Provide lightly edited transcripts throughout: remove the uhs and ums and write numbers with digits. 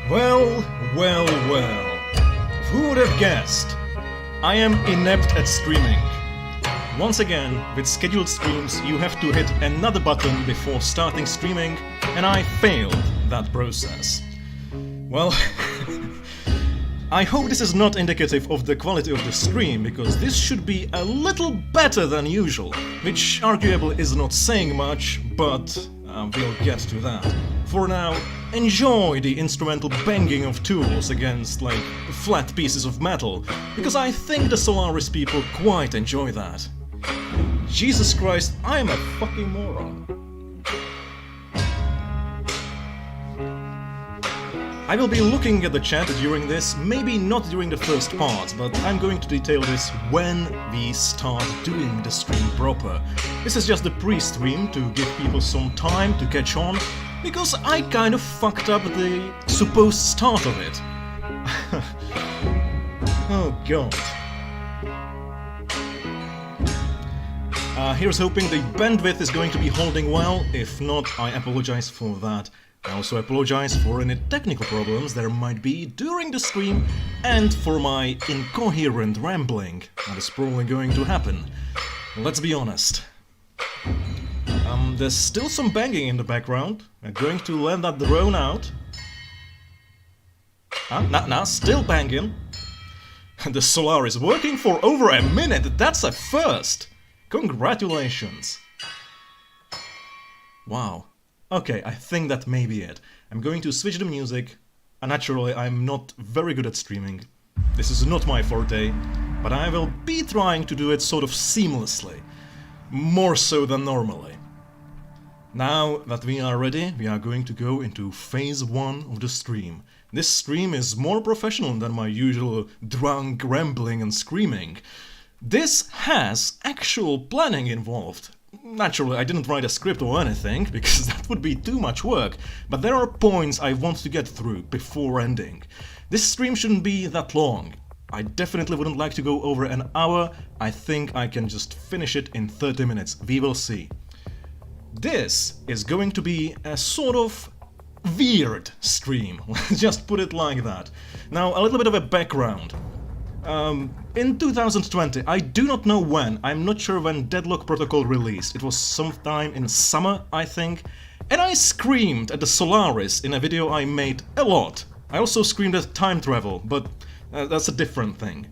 Well, well, well. Who would have guessed? I am inept at streaming. Once again, with scheduled streams, you have to hit another button before starting streaming, and I failed that process. Well, I hope this is not indicative of the quality of the stream, because this should be a little better than usual, which arguably is not saying much, but we'll get to that. For now, enjoy the instrumental banging of tools against, like, flat pieces of metal, because I think the Solaris people quite enjoy that. Jesus Christ, I am a fucking moron. I will be looking at the chat during this, maybe not during the first part, but I'm going to detail this when we start doing the stream proper. This is just the pre-stream to give people some time to catch on, because I kind of fucked up the supposed start of it. Oh god. Here's hoping the bandwidth is going to be holding well. If not, I apologize for that. I also apologize for any technical problems there might be during the stream, and for my incoherent rambling that is probably going to happen. Let's be honest. There's still some banging in the background. I'm going to let that drone out. Nah, still banging. The Solaris working for over a minute, that's a first! Congratulations! Wow. Okay, I think that may be it. I'm going to switch the music. Naturally, I'm not very good at streaming. This is not my forte, but I will be trying to do it sort of seamlessly. More so than normally. Now that we are ready, we are going to go into phase 1 of the stream. This stream is more professional than my usual drunk rambling and screaming. This has actual planning involved. Naturally, I didn't write a script or anything, because that would be too much work, but there are points I want to get through before ending. This stream shouldn't be that long. I definitely wouldn't like to go over an hour. I think I can just finish it in 30 minutes. We will see. This is going to be a sort of weird stream, let's just put it like that. Now, a little bit of a background. In 2020, I do not know when, I'm not sure when Deadlock Protocol released. It was sometime in summer, I think, and I screamed at the Solaris in a video I made a lot. I also screamed at time travel, but that's a different thing.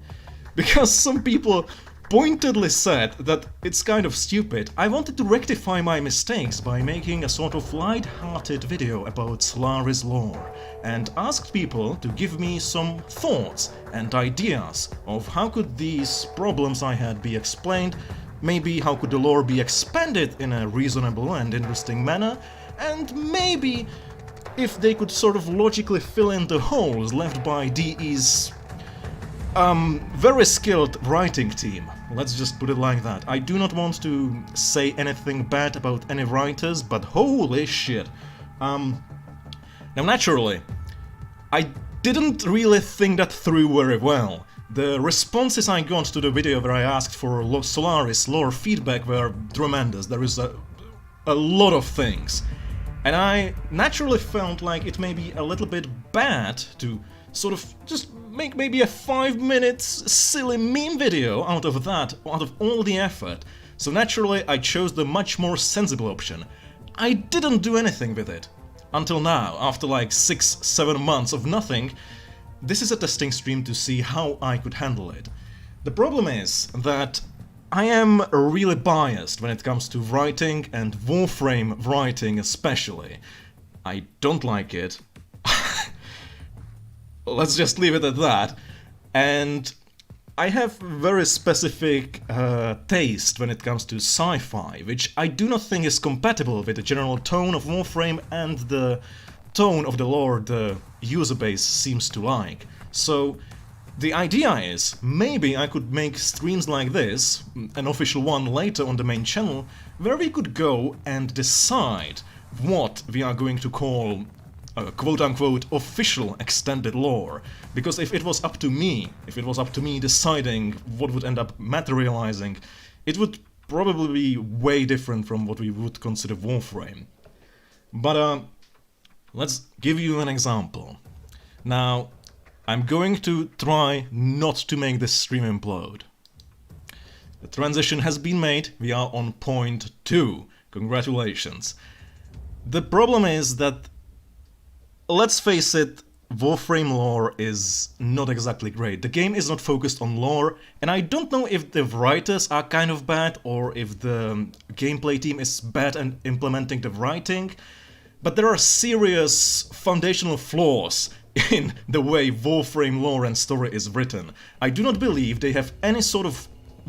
Because some people pointedly said that it's kind of stupid, I wanted to rectify my mistakes by making a sort of light-hearted video about Solaris lore, and asked people to give me some thoughts and ideas of how could these problems I had be explained, maybe how could the lore be expanded in a reasonable and interesting manner, and maybe if they could sort of logically fill in the holes left by DE's very skilled writing team. Let's just put it like that. I do not want to say anything bad about any writers, but holy shit. Now naturally, I didn't really think that through very well. The responses I got to the video where I asked for Solaris lore feedback were tremendous. There is a lot of things. And I naturally felt like it may be a little bit bad to sort of just make maybe a 5 minutes silly meme video out of that, out of all the effort. So naturally I chose the much more sensible option. I didn't do anything with it. Until now, after like 6-7 months of nothing, this is a testing stream to see how I could handle it. The problem is that I am really biased when it comes to writing, and Warframe writing especially. I don't like it. Let's just leave it at that. And I have very specific taste when it comes to sci-fi, which I do not think is compatible with the general tone of Warframe and the tone of the lore the user base seems to like. So the idea is, maybe I could make streams like this, an official one later on the main channel, where we could go and decide what we are going to call quote-unquote official extended lore, because if it was up to me deciding what would end up materializing, it would probably be way different from what we would consider Warframe. But let's give you an example. Now, I'm going to try not to make this stream implode. The transition has been made, we are on point 2. Congratulations. The problem is that, let's face it, Warframe lore is not exactly great. The game is not focused on lore, and I don't know if the writers are kind of bad or if the gameplay team is bad at implementing the writing, but there are serious foundational flaws in the way Warframe lore and story is written. I do not believe they have any sort of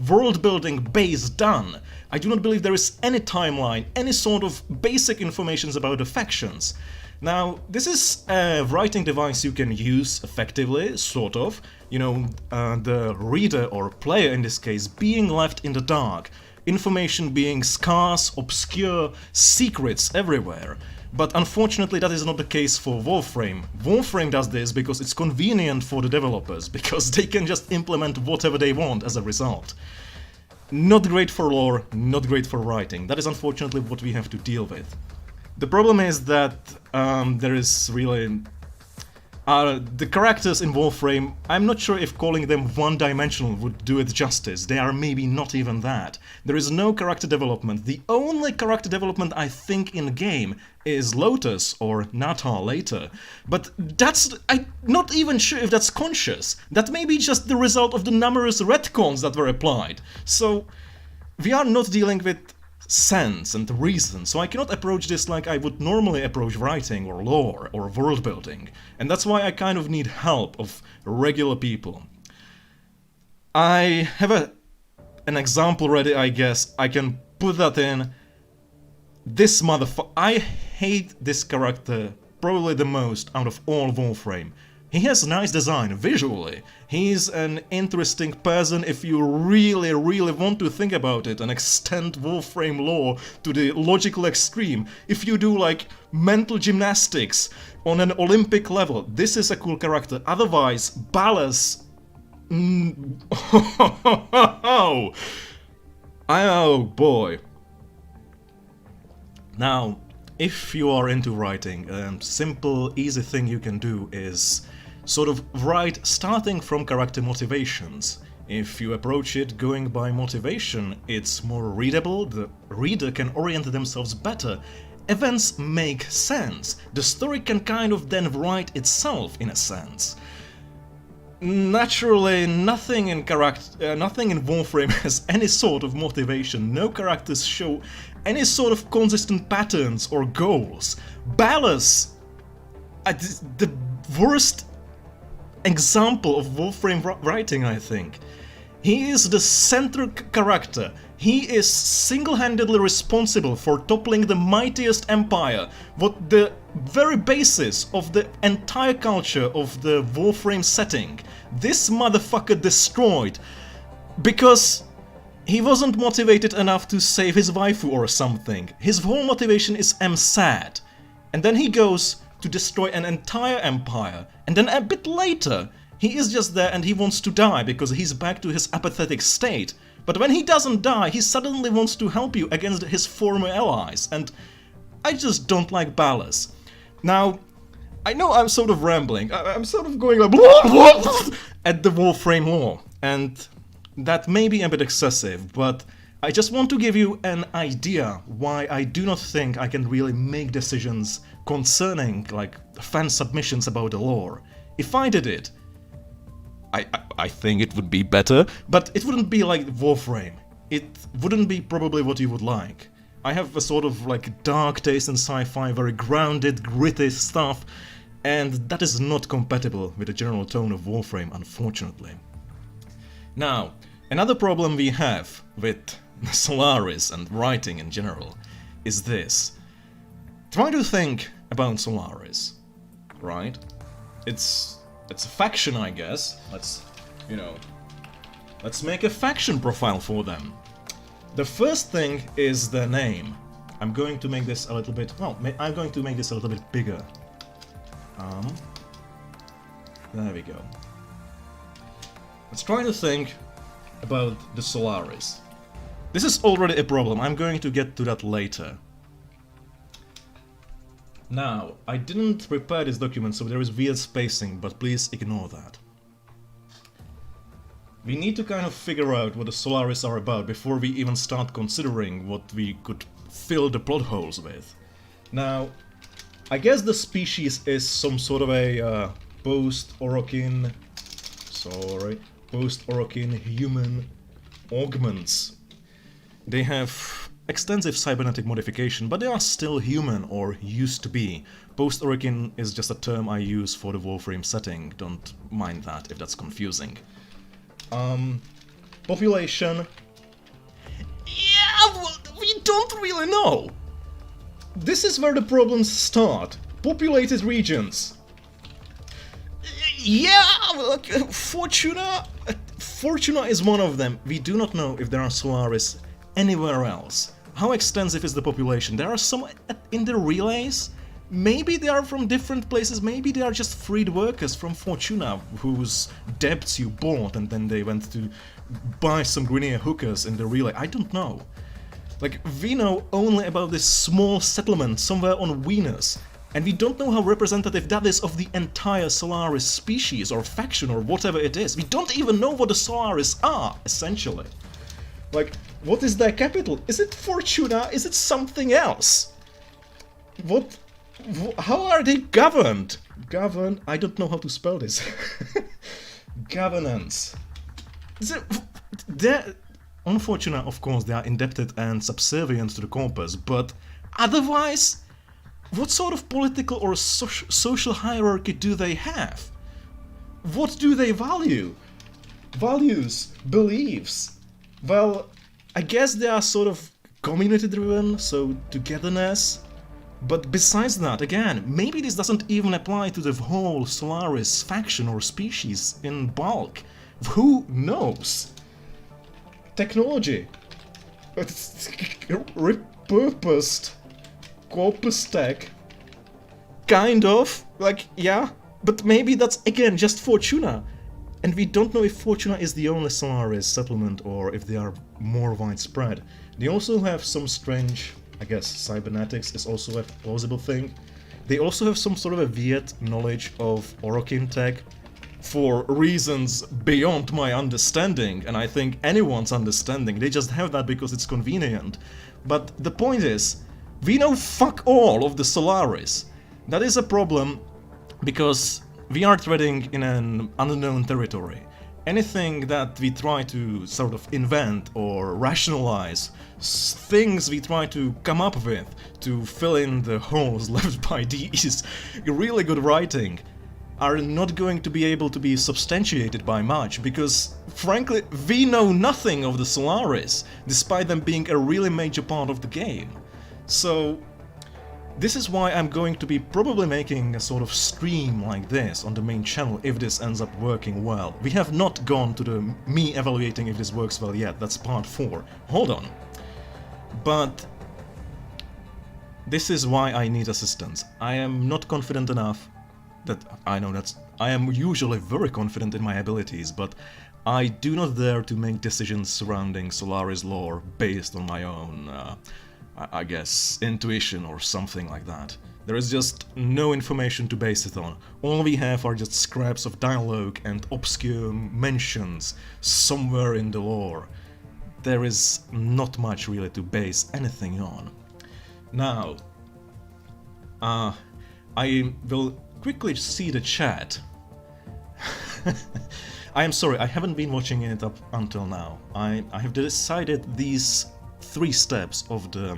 world-building base done. I do not believe there is any timeline, any sort of basic information about the factions. Now, this is a writing device you can use effectively, sort of, you know, the reader or player in this case being left in the dark, information being scarce, obscure, secrets everywhere. But unfortunately that is not the case for Warframe. Warframe does this because it's convenient for the developers, because they can just implement whatever they want as a result. Not great for lore, not great for writing. That is unfortunately what we have to deal with. The problem is that there is really... the characters in Warframe, I'm not sure if calling them one-dimensional would do it justice. They are maybe not even that. There is no character development. The only character development I think in-game is Lotus or Natal later. But that's... I'm not even sure if that's conscious. That may be just the result of the numerous retcons that were applied. So we are not dealing with sense and reason, so I cannot approach this like I would normally approach writing or lore or world building, and that's why I kind of need help of regular people. I have an example ready, I guess. I can put that in. This motherfucker, I hate this character probably the most out of all Warframe. He has nice design visually. He's an interesting person if you really want to think about it and extend Warframe lore to the logical extreme. If you do like mental gymnastics on an Olympic level, this is a cool character. Otherwise, Ballas... Oh boy. Now, if you are into writing, a simple, easy thing you can do is sort of write starting from character motivations. If you approach it going by motivation, it's more readable, the reader can orient themselves better, events make sense, the story can kind of then write itself in a sense. Naturally, nothing in Warframe has any sort of motivation, no characters show any sort of consistent patterns or goals. Ballas, the worst example of Warframe writing, I think. He is the central character. He is single-handedly responsible for toppling the mightiest empire, what the very basis of the entire culture of the Warframe setting. This motherfucker destroyed because he wasn't motivated enough to save his waifu or something. His whole motivation is I'm sad. And then he goes to destroy an entire empire, and then a bit later he is just there and he wants to die because he's back to his apathetic state. But when he doesn't die, he suddenly wants to help you against his former allies, and I just don't like Ballas. Now, I know I'm sort of rambling, I'm sort of going like at the Warframe lore, and that may be a bit excessive, but I just want to give you an idea why I do not think I can really make decisions concerning, like, fan submissions about the lore. If I did it, I think it would be better, but it wouldn't be like Warframe. It wouldn't be probably what you would like. I have a sort of, like, dark taste in sci-fi, very grounded, gritty stuff, and that is not compatible with the general tone of Warframe, unfortunately. Now, another problem we have with Solaris and writing in general is this. Try to think about Solaris, right? It's a faction, I guess. Let's make a faction profile for them. The first thing is their name. I'm going to make this a little bit, well, I'm going to make this a little bit bigger. There we go. Let's try to think about the Solaris. This is already a problem, I'm going to get to that later. Now, I didn't prepare this document, so there is weird spacing, but please ignore that. We need to kind of figure out what the Solaris are about before we even start considering what we could fill the plot holes with. Now, I guess the species is some sort of a post-Orokin human augments. They have extensive cybernetic modification, but they are still human, or used to be. Post-Orokin is just a term I use for the Warframe setting, don't mind that if that's confusing. Population... yeah, well, we don't really know! This is where the problems start. Populated regions. Yeah, Fortuna is one of them. We do not know if there are Solaris anywhere else. How extensive is the population? There are some in the relays. Maybe they are from different places, maybe they are just freed workers from Fortuna whose debts you bought and then they went to buy some Grenier hookers in the relay. I don't know. Like, we know only about this small settlement somewhere on Venus, and we don't know how representative that is of the entire Solaris species or faction or whatever it is. We don't even know what the Solaris are, essentially. Like, what is their capital? Is it Fortuna? Is it something else? What? How are they governed? Govern? I don't know how to spell this. Governance. On Fortuna, of course, they are indebted and subservient to the Corpus, but otherwise, what sort of political or social hierarchy do they have? What do they value? Values, beliefs. Well, I guess they are sort of community-driven, so togetherness. But besides that, again, maybe this doesn't even apply to the whole Solaris faction or species in bulk. Who knows? Technology. It's repurposed. Corpus tech. Kind of. Like, yeah. But maybe that's, again, just Fortuna. And we don't know if Fortuna is the only Solaris settlement or if they are more widespread. They also have some strange, I guess, cybernetics is also a plausible thing. They also have some sort of a weird knowledge of Orokin tech for reasons beyond my understanding, and I think anyone's understanding. They just have that because it's convenient. But the point is, we know fuck all of the Solaris. That is a problem because we are treading in an unknown territory. Anything that we try to sort of invent or rationalize, things we try to come up with to fill in the holes left by these really good writing, are not going to be able to be substantiated by much, because frankly we know nothing of the Solaris, despite them being a really major part of the game. So this is why I'm going to be probably making a sort of stream like this on the main channel if this ends up working well. We have not gone to the me evaluating if this works well yet, that's part 4. Hold on. But this is why I need assistance. I am not confident enough that I know that's... I am usually very confident in my abilities, but I do not dare to make decisions surrounding Solaris lore based on my own, I guess, intuition or something like that. There is just no information to base it on. All we have are just scraps of dialogue and obscure mentions somewhere in the lore. There is not much really to base anything on. Now, I will quickly see the chat. I am sorry, I haven't been watching it up until now. I have decided these 3 steps of the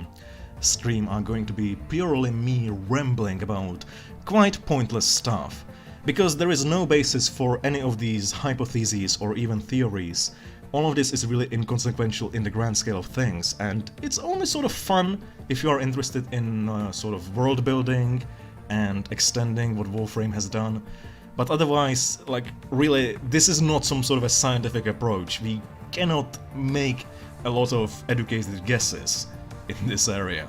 stream are going to be purely me rambling about quite pointless stuff, because there is no basis for any of these hypotheses or even theories. All of this is really inconsequential in the grand scale of things, and it's only sort of fun if you are interested in sort of world building and extending what Warframe has done. But otherwise, like, really, this is not some sort of a scientific approach. We cannot make a lot of educated guesses in this area.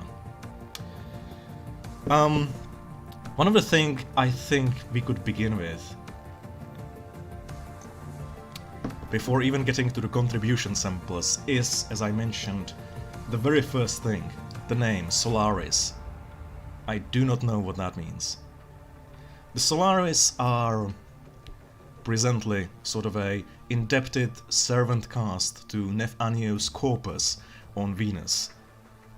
One of the things I think we could begin with, before even getting to the contribution samples, is, as I mentioned, the very first thing, the name Solaris. I do not know what that means. The Solaris are presently sort of a indebted servant caste to Nephanio's corpus on Venus.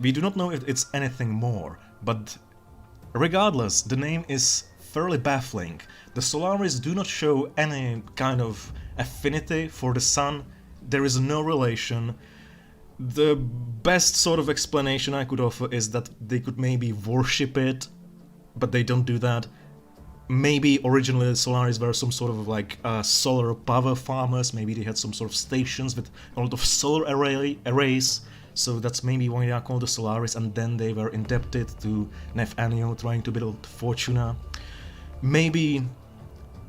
We do not know if it's anything more, but regardless, the name is fairly baffling. The Solaris do not show any kind of affinity for the sun, there is no relation. The best sort of explanation I could offer is that they could maybe worship it, but they don't do that. Maybe originally the Solaris were some sort of like solar power farmers, maybe they had some sort of stations with a lot of solar arrays, so that's maybe why they are called the Solaris, and then they were indebted to Nephanio trying to build Fortuna. Maybe,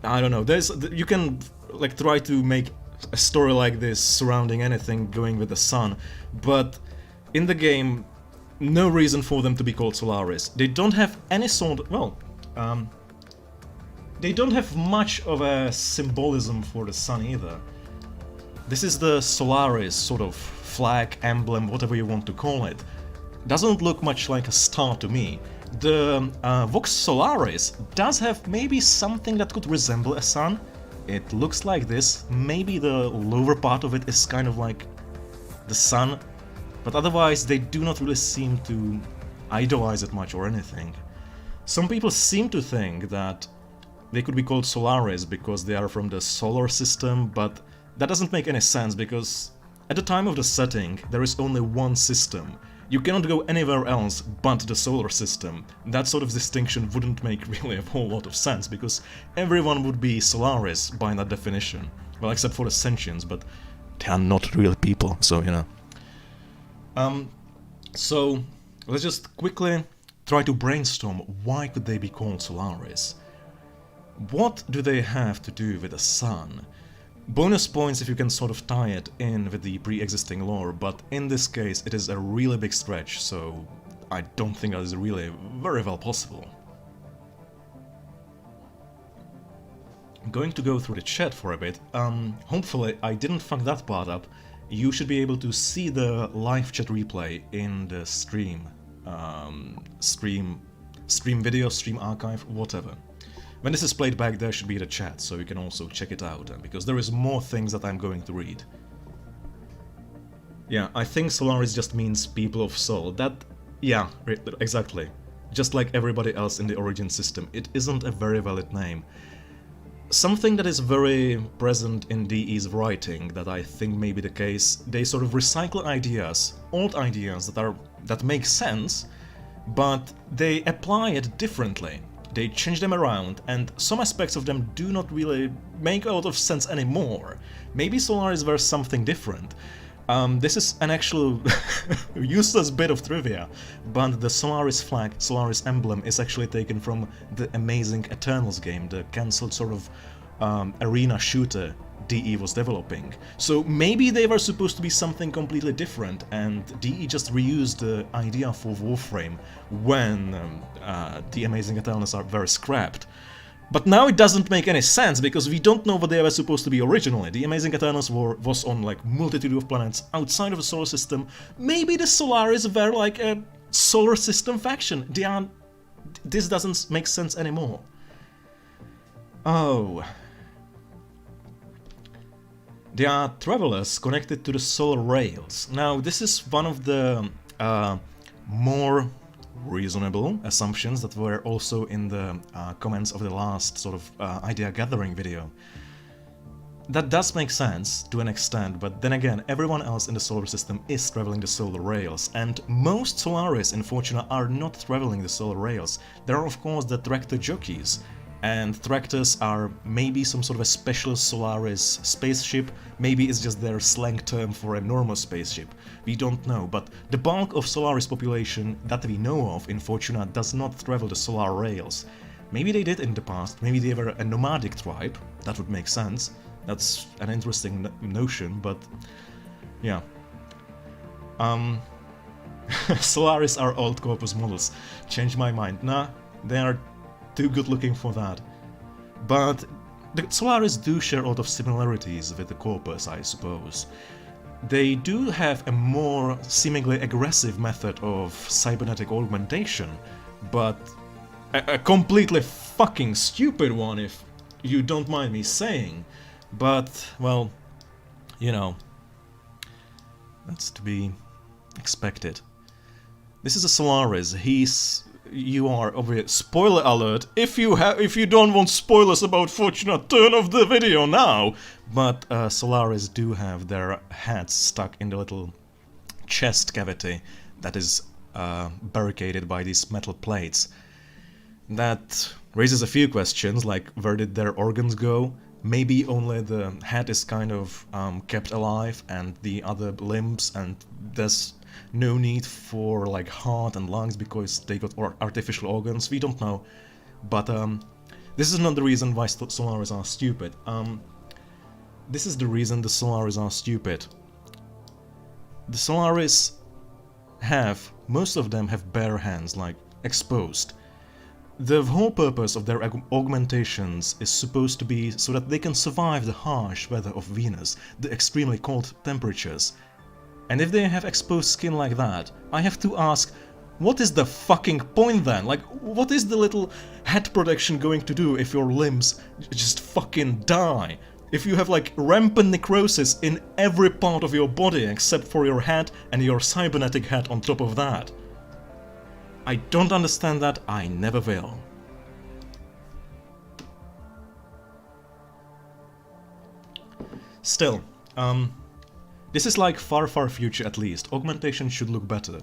I don't know, you can like try to make a story like this surrounding anything going with the sun, but in the game, no reason for them to be called Solaris. They don't have any sort of, well, they don't have much of a symbolism for the sun either. This is the Solaris sort of flag, emblem, whatever you want to call it. Doesn't look much like a star to me. The Vox Solaris does have maybe something that could resemble a sun. It looks like this. Maybe the lower part of it is kind of like the sun, but otherwise they do not really seem to idolize it much or anything. Some people seem to think that they could be called Solaris because they are from the solar system, but that doesn't make any sense because at the time of the setting there is only one system. You cannot go anywhere else but the solar system. That sort of distinction wouldn't make really a whole lot of sense because everyone would be Solaris by that definition. Well, except for the sentients, but they are not real people, so you know. So let's just quickly try to brainstorm why could they be called Solaris. What do they have to do with the sun? Bonus points if you can sort of tie it in with the pre-existing lore, but in this case it is a really big stretch, so I don't think that is really very well possible. I'm going to go through the chat for a bit. Hopefully I didn't fuck that part up. You should be able to see the live chat replay in the stream. Stream video, stream archive, whatever. When this is played back, there should be the chat, so you can also check it out, because there is more things that I'm going to read. Yeah, I think Solaris just means people of soul. That, yeah, exactly. Just like everybody else in the Origin system, it isn't a very valid name. Something that is very present in DE's writing that I think may be the case, they sort of recycle ideas, old ideas that make sense, but they apply it differently. They change them around, and some aspects of them do not really make a lot of sense anymore. Maybe Solaris were something different. This is an actual useless bit of trivia, but the Solaris flag, Solaris emblem, is actually taken from the amazing Eternals game, the cancelled sort of arena shooter DE was developing. So maybe they were supposed to be something completely different, and DE just reused the idea for Warframe when the Amazing Eternals were scrapped. But now it doesn't make any sense, because we don't know what they were supposed to be originally. The Amazing Eternals was on like multitude of planets outside of the solar system. Maybe the Solaris were like a solar system faction. This doesn't make sense anymore. Oh. They are travelers connected to the solar rails. Now, this is one of the more reasonable assumptions that were also in the comments of the last sort of idea gathering video. That does make sense to an extent, but then again, everyone else in the solar system is traveling the solar rails, and most Solaris in Fortuna are not traveling the solar rails. There are of course the tractor jockeys, and tractors are maybe some sort of a special Solaris spaceship, maybe it's just their slang term for a normal spaceship. We don't know, but the bulk of Solaris population that we know of in Fortuna does not travel the solar rails. Maybe they did in the past, maybe they were a nomadic tribe, that would make sense. That's an interesting notion, but yeah. Solaris are old corpus models. Change my mind. Nah, they are too good looking for that. But the Solaris do share a lot of similarities with the corpus, I suppose. They do have a more seemingly aggressive method of cybernetic augmentation, but a completely fucking stupid one, if you don't mind me saying. But, well, you know, that's to be expected. This is a Solaris. You are over. Spoiler alert! If you don't want spoilers about Fortuna, turn off the video now. But Solaris do have their heads stuck in the little chest cavity that is barricaded by these metal plates. That raises a few questions, like where did their organs go? Maybe only the head is kind of kept alive and the other limbs, and there's no need for like heart and lungs because they got artificial organs. We don't know. But this is not the reason why Solaris are stupid. This is the reason the Solaris are stupid. The Solaris most of them have bare hands, like exposed. The whole purpose of their augmentations is supposed to be so that they can survive the harsh weather of Venus, the extremely cold temperatures. And if they have exposed skin like that, I have to ask, what is the fucking point then? Like, what is the little head protection going to do if your limbs just fucking die? If you have like rampant necrosis in every part of your body except for your head and your cybernetic head on top of that. I don't understand that, I never will. Still, this is like far future at least. Augmentation should look better.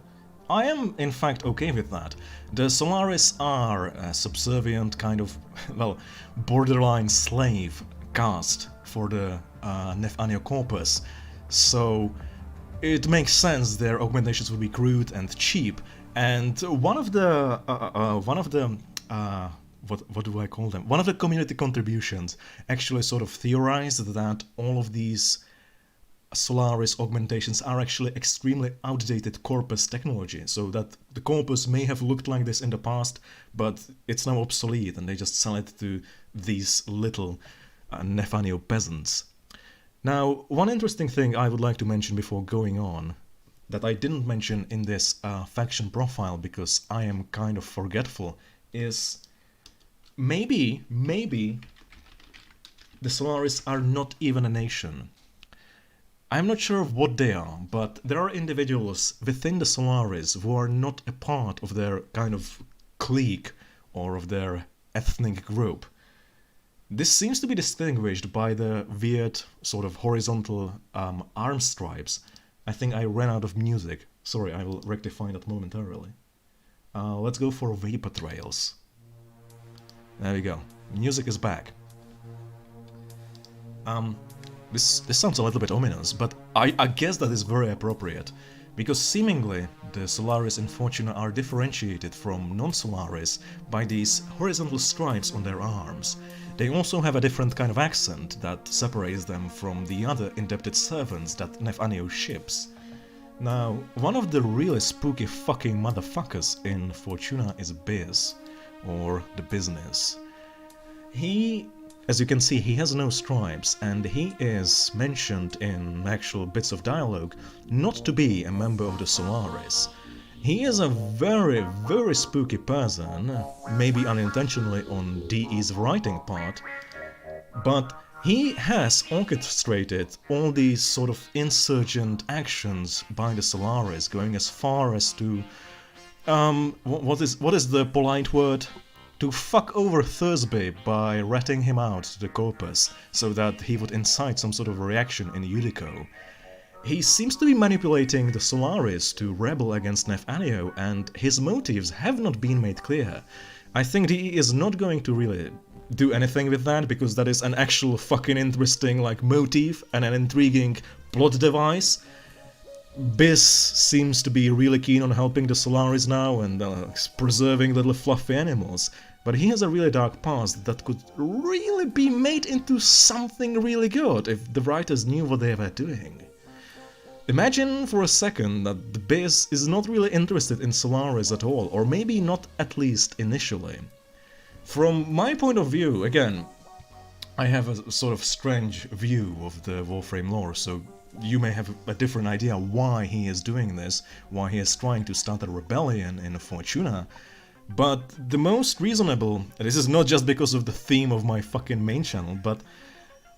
I am in fact okay with that. The Solaris are a subservient kind of, well, borderline slave caste for the Nephanio corpus, so it makes sense their augmentations would be crude and cheap. And one of the what do I call them? One of the community contributions actually sort of theorized that all of these Solaris augmentations are actually extremely outdated corpus technology, so that the corpus may have looked like this in the past, but it's now obsolete and they just sell it to these little Nephanio peasants. Now, one interesting thing I would like to mention before going on, that I didn't mention in this faction profile because I am kind of forgetful, is maybe the Solaris are not even a nation. I'm not sure of what they are, but there are individuals within the Solaris who are not a part of their kind of clique or of their ethnic group. This seems to be distinguished by the weird sort of horizontal arm stripes. I think I ran out of music. Sorry, I will rectify that momentarily. Let's go for vapor trails. There we go. Music is back. This sounds a little bit ominous, but I guess that is very appropriate, because seemingly the Solaris and Fortuna are differentiated from non-Solaris by these horizontal stripes on their arms. They also have a different kind of accent that separates them from the other indebted servants that Nephanio ships. Now, one of the really spooky fucking motherfuckers in Fortuna is Biz, or the Business. As you can see, he has no stripes, and he is mentioned in actual bits of dialogue not to be a member of the Solaris. He is a very spooky person, maybe unintentionally on DE's writing part, but he has orchestrated all these sort of insurgent actions by the Solaris, going as far as to, what is the polite word? To fuck over Thursby by ratting him out to the corpus, so that he would incite some sort of reaction in Udico. He seems to be manipulating the Solaris to rebel against Nephanio, and his motives have not been made clear. I think DE is not going to really do anything with that, because that is an actual fucking interesting like motive and an intriguing plot device. Biz seems to be really keen on helping the Solaris now and preserving little fluffy animals, but he has a really dark past that could really be made into something really good if the writers knew what they were doing. Imagine for a second that the Biz is not really interested in Solaris at all, or maybe not at least initially. From my point of view, again, I have a sort of strange view of the Warframe lore, so you may have a different idea why he is doing this, why he is trying to start a rebellion in Fortuna, But the most reasonable, and this is not just because of the theme of my fucking main channel, but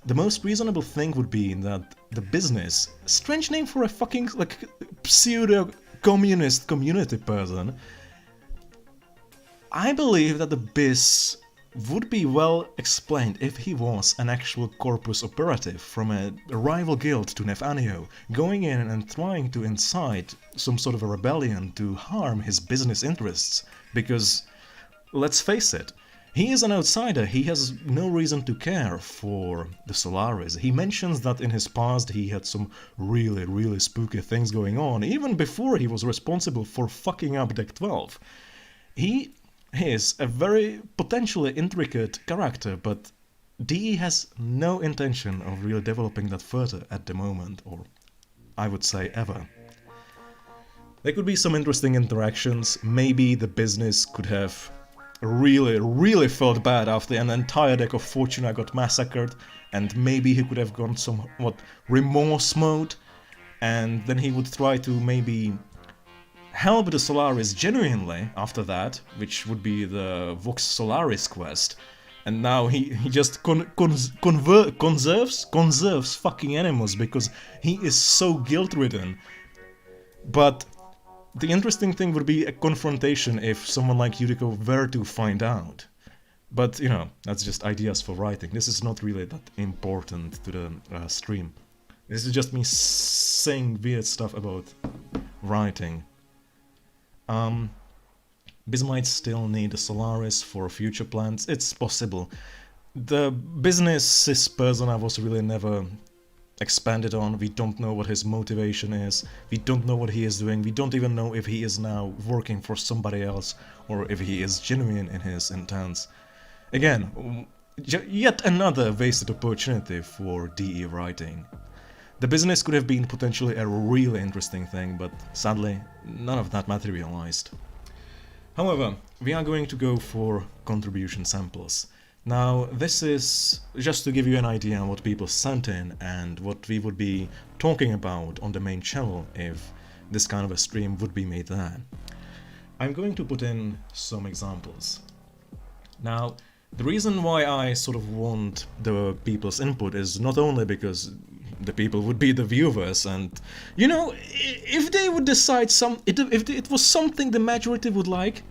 the most reasonable thing would be that the business, strange name for a fucking like pseudo-communist community person, I believe that the biz would be well explained if he was an actual corpus operative from a rival guild to Nefanio, going in and trying to incite some sort of a rebellion to harm his business interests, because, let's face it, he is an outsider, he has no reason to care for the Solaris. He mentions that in his past he had some really spooky things going on, even before he was responsible for fucking up Deck 12. He is a very potentially intricate character, but DE has no intention of really developing that further at the moment, or I would say ever. There could be some interesting interactions, maybe the business could have really felt bad after an entire deck of Fortuna got massacred, and maybe he could have gone somewhat remorse mode, and then he would try to maybe help the Solaris genuinely after that, which would be the Vox Solaris quest, and now he just conserves fucking animals because he is so guilt-ridden. But the interesting thing would be a confrontation if someone like Yuriko were to find out. But, you know, that's just ideas for writing. This is not really that important to the stream. This is just me saying weird stuff about writing. Biz might still need a Solaris for future plans. It's possible. The business persona was really never expanded on. We don't know what his motivation is. We don't know what he is doing. We don't even know if he is now working for somebody else or if he is genuine in his intents. Again, yet another wasted opportunity for DE writing. The business could have been potentially a really interesting thing, but sadly, none of that materialized. However, we are going to go for contribution samples. Now, this is just to give you an idea on what people sent in and what we would be talking about on the main channel if this kind of a stream would be made there. I'm going to put in some examples. Now, the reason why I sort of want the people's input is not only because the people would be the viewers, and, you know, if they would decide if it was something the majority would like,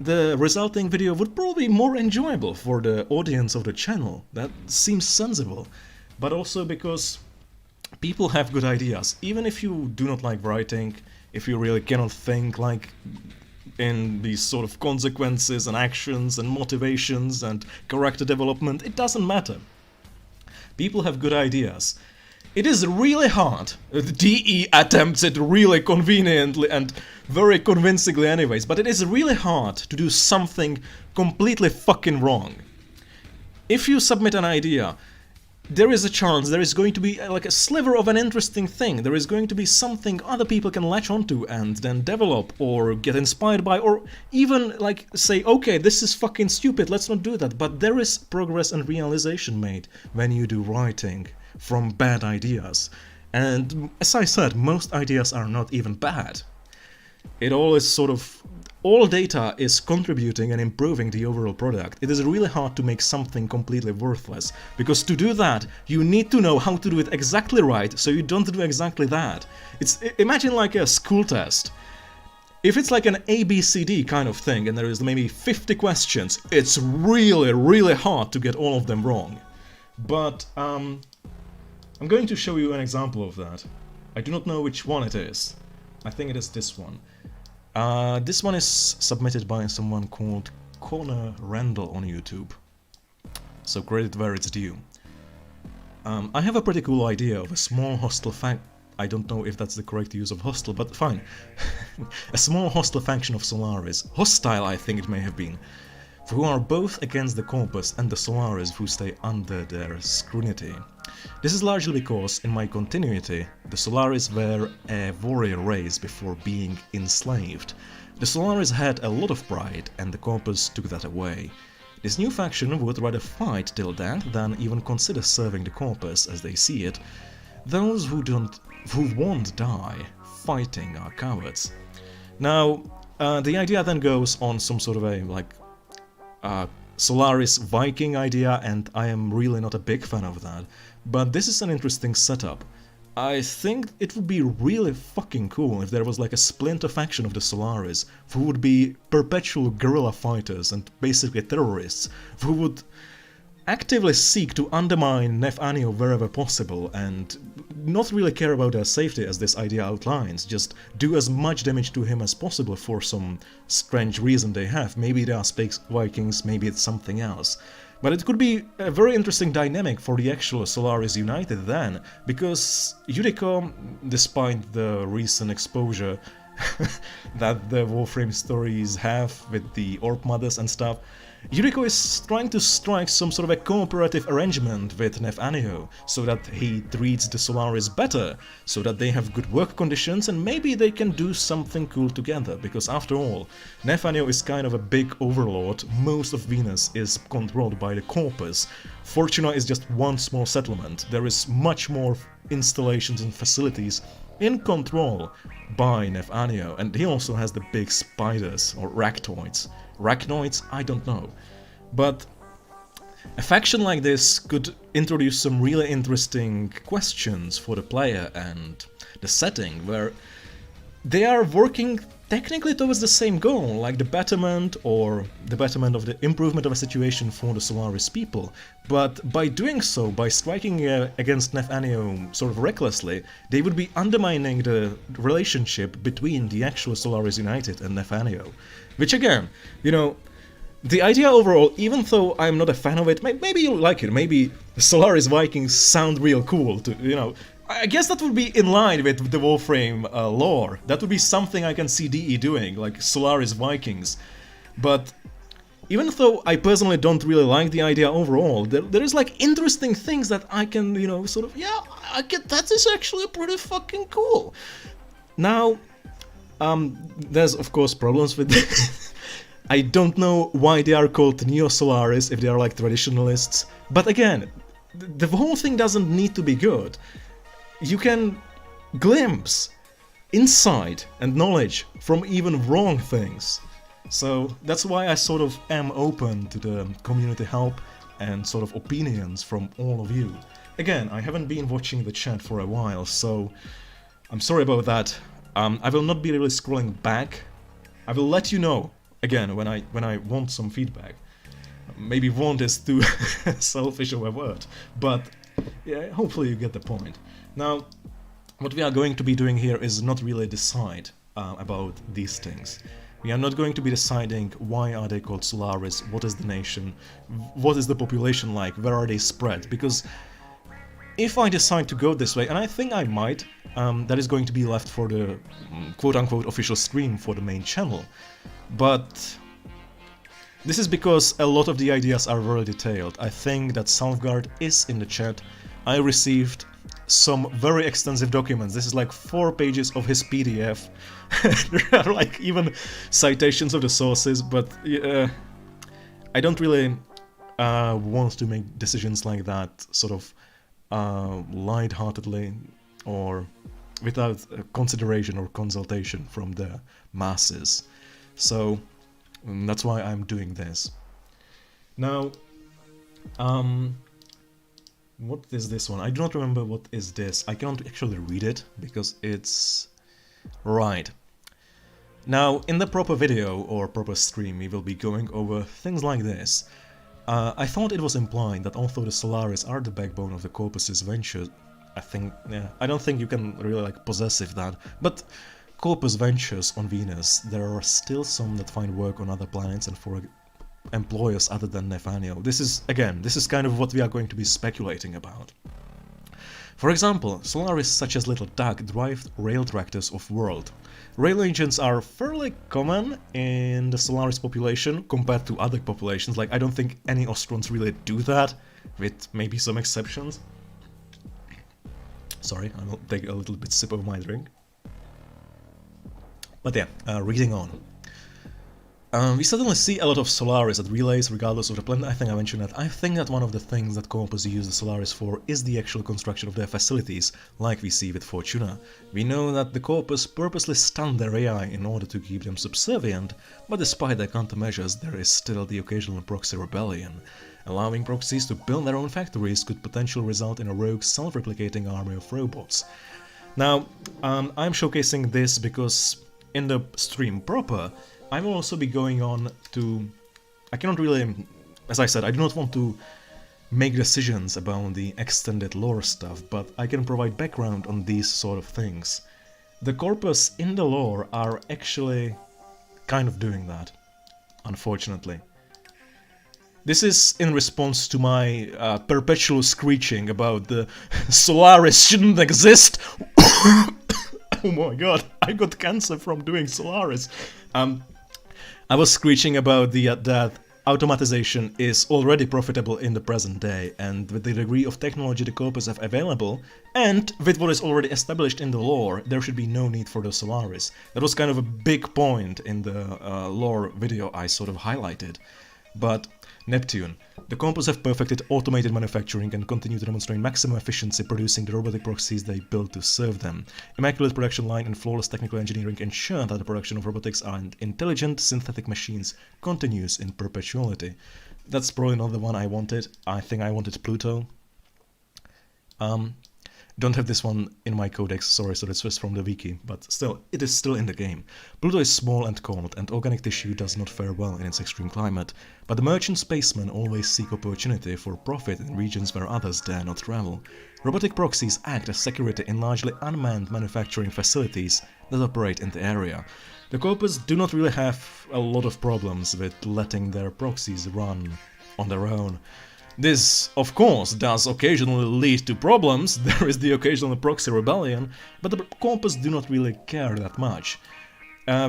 the resulting video would probably be more enjoyable for the audience of the channel. That seems sensible. But also because people have good ideas. Even if you do not like writing, if you really cannot think like in these sort of consequences and actions and motivations and character development, it doesn't matter. People have good ideas. It is really hard. DE attempts it really conveniently and very convincingly anyways, but it is really hard to do something completely fucking wrong. If you submit an idea, there is a chance there is going to be like a sliver of an interesting thing. There is going to be something other people can latch onto and then develop or get inspired by, or even like say, okay, this is fucking stupid, let's not do that. But there is progress and realization made when you do writing from bad ideas. And as I said, most ideas are not even bad. It all is sort of, all data is contributing and improving the overall product. It is really hard to make something completely worthless, because to do that, you need to know how to do it exactly right, so you don't do exactly that. Imagine like a school test. If it's like an ABCD kind of thing, and there is maybe 50 questions, it's really hard to get all of them wrong. But, I'm going to show you an example of that. I do not know which one it is. I think it is this one. This one is submitted by someone called Connor Randall on YouTube. So credit where it's due. I have a pretty cool idea of a small hostile I don't know if that's the correct use of hostile, but fine. A small hostile faction of Solaris. Hostile, I think it may have been. Who are both against the Corpus and the Solaris who stay under their scrutiny. This is largely because, in my continuity, the Solaris were a warrior race before being enslaved. The Solaris had a lot of pride, and the Corpus took that away. This new faction would rather fight till death than even consider serving the Corpus as they see it. Those who won't die fighting are cowards. Now, the idea then goes on some sort of a, like, Solaris Viking idea, and I am really not a big fan of that. But this is an interesting setup. I think it would be really fucking cool if there was like a splinter faction of the Solaris who would be perpetual guerrilla fighters and basically terrorists who would actively seek to undermine Nef Anio wherever possible and not really care about their safety as this idea outlines, just do as much damage to him as possible for some strange reason they have. Maybe they are Space Vikings, maybe it's something else. But it could be a very interesting dynamic for the actual Solaris United then, because Yuriko, despite the recent exposure that the Warframe stories have with the Orb Mothers and stuff, Yuriko is trying to strike some sort of a cooperative arrangement with Nef Anio, so that he treats the Solaris better, so that they have good work conditions and maybe they can do something cool together, because after all, Nef Anio is kind of a big overlord, most of Venus is controlled by the Corpus, Fortuna is just one small settlement, there is much more installations and facilities in control by Nef Anio, and he also has the big spiders, or ractoids. Rachnoids? I don't know. But a faction like this could introduce some really interesting questions for the player and the setting, where they are working technically towards the same goal, like the betterment or the betterment of the improvement of a situation for the Solaris people. But by doing so, by striking against Nef Anio sort of recklessly, they would be undermining the relationship between the actual Solaris United and Nef Anio. Which again, you know, the idea overall, even though I'm not a fan of it, maybe you like it, maybe the Solaris Vikings sound real cool, to, you know, I guess that would be in line with the Warframe lore. That would be something I can see DE doing, like Solaris Vikings. But even though I personally don't really like the idea overall, there is like interesting things that I can, you know, sort of, yeah, that is actually pretty fucking cool. Now, there's of course problems with this. I don't know why they are called Neo-Solaris if they are like traditionalists, but again, the whole thing doesn't need to be good. You can glimpse insight and knowledge from even wrong things. So that's why I sort of am open to the community help and sort of opinions from all of you. Again, I haven't been watching the chat for a while, so I'm sorry about that. I will not be really scrolling back. I will let you know again when I want some feedback. Maybe want is too selfish of a word, but yeah, hopefully you get the point. Now, what we are going to be doing here is not really decide about these things. We are not going to be deciding why are they called Solaris, what is the nation, what is the population like, where are they spread, because if I decide to go this way, and I think I might, that is going to be left for the quote-unquote official stream for the main channel. But this is because a lot of the ideas are very detailed. I think that Southguard is in the chat. I received some very extensive documents. This is like 4 pages of his PDF. There are like even citations of the sources, but I don't really want to make decisions like that sort of light-heartedly or without consideration or consultation from the masses. So that's why I'm doing this. Now, what is this one? I do not remember what is this. I cannot actually read it because it's... Right. Now, in the proper video or proper stream, we will be going over things like this. I thought it was implied that although the Solaris are the backbone of the Corpus's venture, I don't think you can really like possessive that, but Corpus ventures on Venus, there are still some that find work on other planets and for employers other than Nef Anio. This is kind of what we are going to be speculating about. For example, Solaris such as Little Duck drive rail tractors off-world. Rail engines are fairly common in the Solaris population compared to other populations, like I don't think any Ostrons really do that, with maybe some exceptions. Sorry, I will take a little bit sip of my drink. But yeah, reading on. We suddenly see a lot of Solaris at relays, regardless of the planet. I think I mentioned that. I think that one of the things that co-opers use the Solaris for is the actual construction of their facilities, like we see with Fortuna. We know that the co-opers purposely stun their AI in order to keep them subservient, but despite their countermeasures, there is still the occasional proxy rebellion. Allowing proxies to build their own factories could potentially result in a rogue self-replicating army of robots. Now, I'm showcasing this because in the stream proper, I will also be going on to... I cannot really... As I said, I do not want to make decisions about the extended lore stuff, but I can provide background on these sort of things. The corpus in the lore are actually kind of doing that, unfortunately. This is in response to my perpetual screeching about the Solaris shouldn't exist. Oh my god, I got cancer from doing Solaris. I was screeching about that automatization is already profitable in the present day, and with the degree of technology the corpus have available, and with what is already established in the lore, there should be no need for the Solaris. That was kind of a big point in the lore video I sort of highlighted. But Neptune. The corpus have perfected automated manufacturing and continue to demonstrate maximum efficiency producing the robotic proxies they built to serve them. Immaculate production line and flawless technical engineering ensure that the production of robotics and intelligent synthetic machines continues in perpetuity. That's probably not the one I wanted. I think I wanted Pluto. Don't have this one in my codex, sorry, so it's just from the wiki, but still, it is still in the game. Pluto is small and cold, and organic tissue does not fare well in its extreme climate, but the merchant spacemen always seek opportunity for profit in regions where others dare not travel. Robotic proxies act as security in largely unmanned manufacturing facilities that operate in the area. The corpus do not really have a lot of problems with letting their proxies run on their own. This, of course, does occasionally lead to problems, there is the occasional proxy rebellion, but the corpus do not really care that much.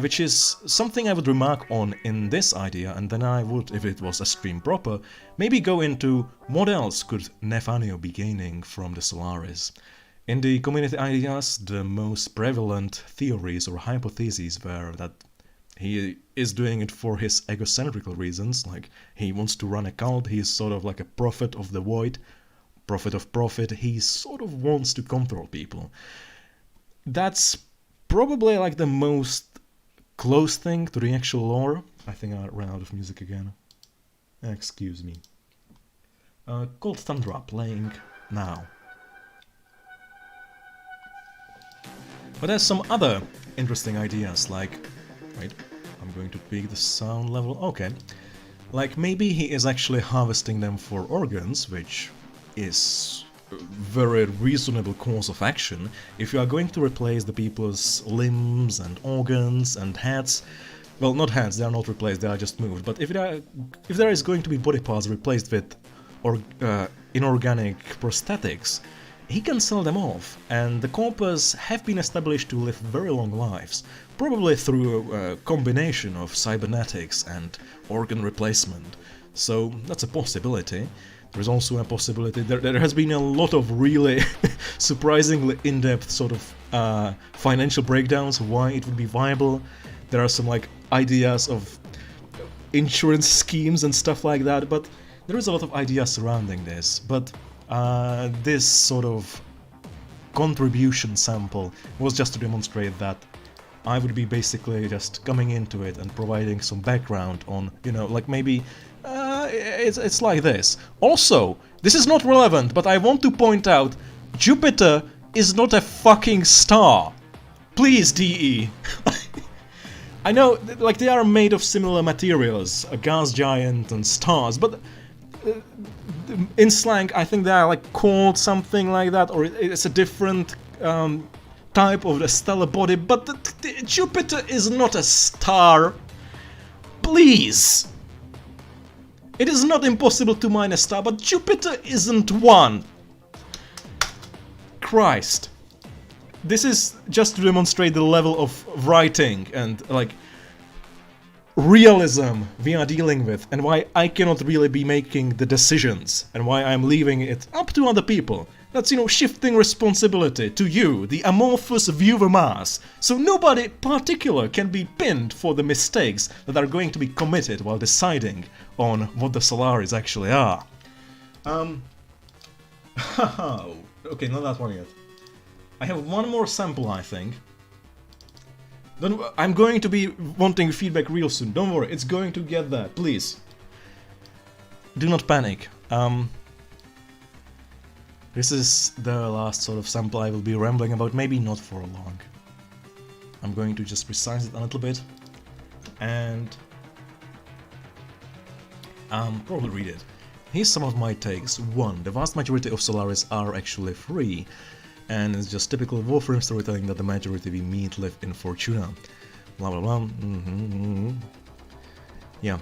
Which is something I would remark on in this idea, and then I would, if it was a stream proper, maybe go into what else could Nefanio be gaining from the Solaris. In the community ideas, the most prevalent theories or hypotheses were that he is doing it for his egocentrical reasons, like he wants to run a cult, he is sort of like a prophet of the void, prophet of profit, he sort of wants to control people. That's probably like the most close thing to the actual lore. I think I ran out of music again. Excuse me. Cold Tundra playing now. But there's some other interesting ideas, like... Wait, I'm going to tweak the sound level. Okay. Like, maybe he is actually harvesting them for organs, which is a very reasonable course of action. If you are going to replace the people's limbs and organs and heads, well, not heads, they are not replaced, they are just moved, but if there is going to be body parts replaced with inorganic prosthetics, he can sell them off, and the corpus have been established to live very long lives, probably through a combination of cybernetics and organ replacement. So that's a possibility. There's also a possibility, there has been a lot of really surprisingly in-depth sort of financial breakdowns of why it would be viable. There are some like ideas of insurance schemes and stuff like that, but there is a lot of ideas surrounding this. But this sort of contribution sample was just to demonstrate that I would be basically just coming into it and providing some background on, you know, like maybe it's like this. Also, this is not relevant, but I want to point out Jupiter is not a fucking star. Please, DE. I know, like, they are made of similar materials, a gas giant and stars, but in slang, I think they are like called something like that, or it's a different type of a stellar body, but Jupiter is not a star. Please! It is not impossible to mine a star, but Jupiter isn't one! Christ. This is just to demonstrate the level of writing and, like, realism we are dealing with, and why I cannot really be making the decisions, and why I'm leaving it up to other people. That's, you know, shifting responsibility to you, the amorphous viewer mass, so nobody particular can be pinned for the mistakes that are going to be committed while deciding on what the Solaris actually are. Okay, not that one yet. I have one more sample, I think. I'm going to be wanting feedback real soon, don't worry, it's going to get there, please. Do not panic. This is the last sort of sample I will be rambling about, maybe not for long. I'm going to just resize it a little bit and probably read it. Here's some of my takes. 1. The vast majority of Solaris are actually free, and it's just typical Warframe storytelling that the majority we meet live in Fortuna. Blah blah blah. Yeah.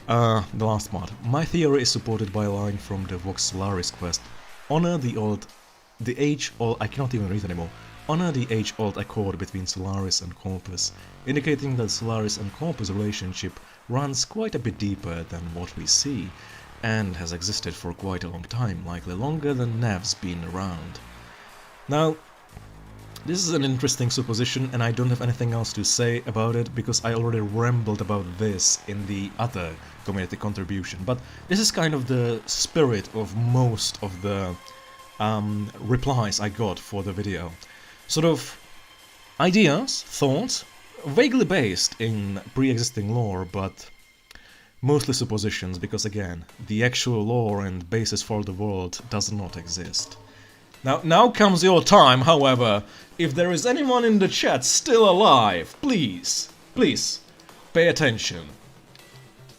The last part. My theory is supported by a line from the Vox Solaris quest. Honor the age-old, I cannot even read anymore. Honor the age-old accord between Solaris and Corpus, indicating that Solaris and Corpus relationship runs quite a bit deeper than what we see, and has existed for quite a long time, likely longer than Nev's been around. Now, this is an interesting supposition, and I don't have anything else to say about it, because I already rambled about this in the other community contribution, but this is kind of the spirit of most of the replies I got for the video. Sort of ideas, thoughts, vaguely based in pre-existing lore, but mostly suppositions, because again, the actual lore and basis for the world does not exist. Now comes your time, however. If there is anyone in the chat still alive, please, pay attention.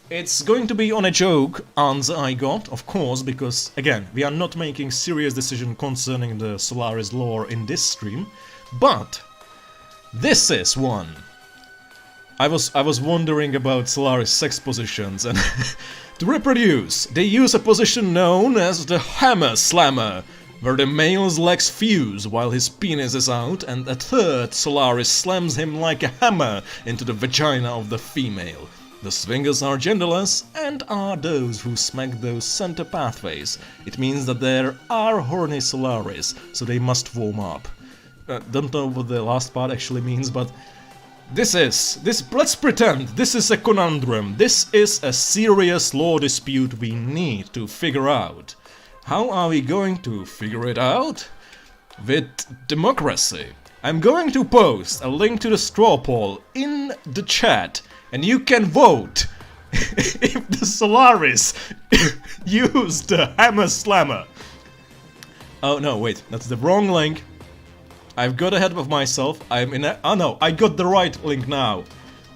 It's going to be on a joke answer I got, of course, because, again, we are not making serious decision concerning the Solaris lore in this stream, but this is one. I was wondering about Solaris sex positions, and to reproduce, they use a position known as the hammer slammer, where the male's legs fuse while his penis is out, and a third Solaris slams him like a hammer into the vagina of the female. The swingers are genderless, and are those who smack those center pathways. It means that there are horny Solaris, so they must warm up. Don't know what the last part actually means, but let's pretend this is a conundrum. This is a serious lore dispute we need to figure out. How are we going to figure it out? With democracy. I'm going to post a link to the straw poll in the chat, and you can vote if the Solaris used the hammer slammer. Oh no, wait, that's the wrong link. I've got ahead of myself. Oh no, I got the right link now.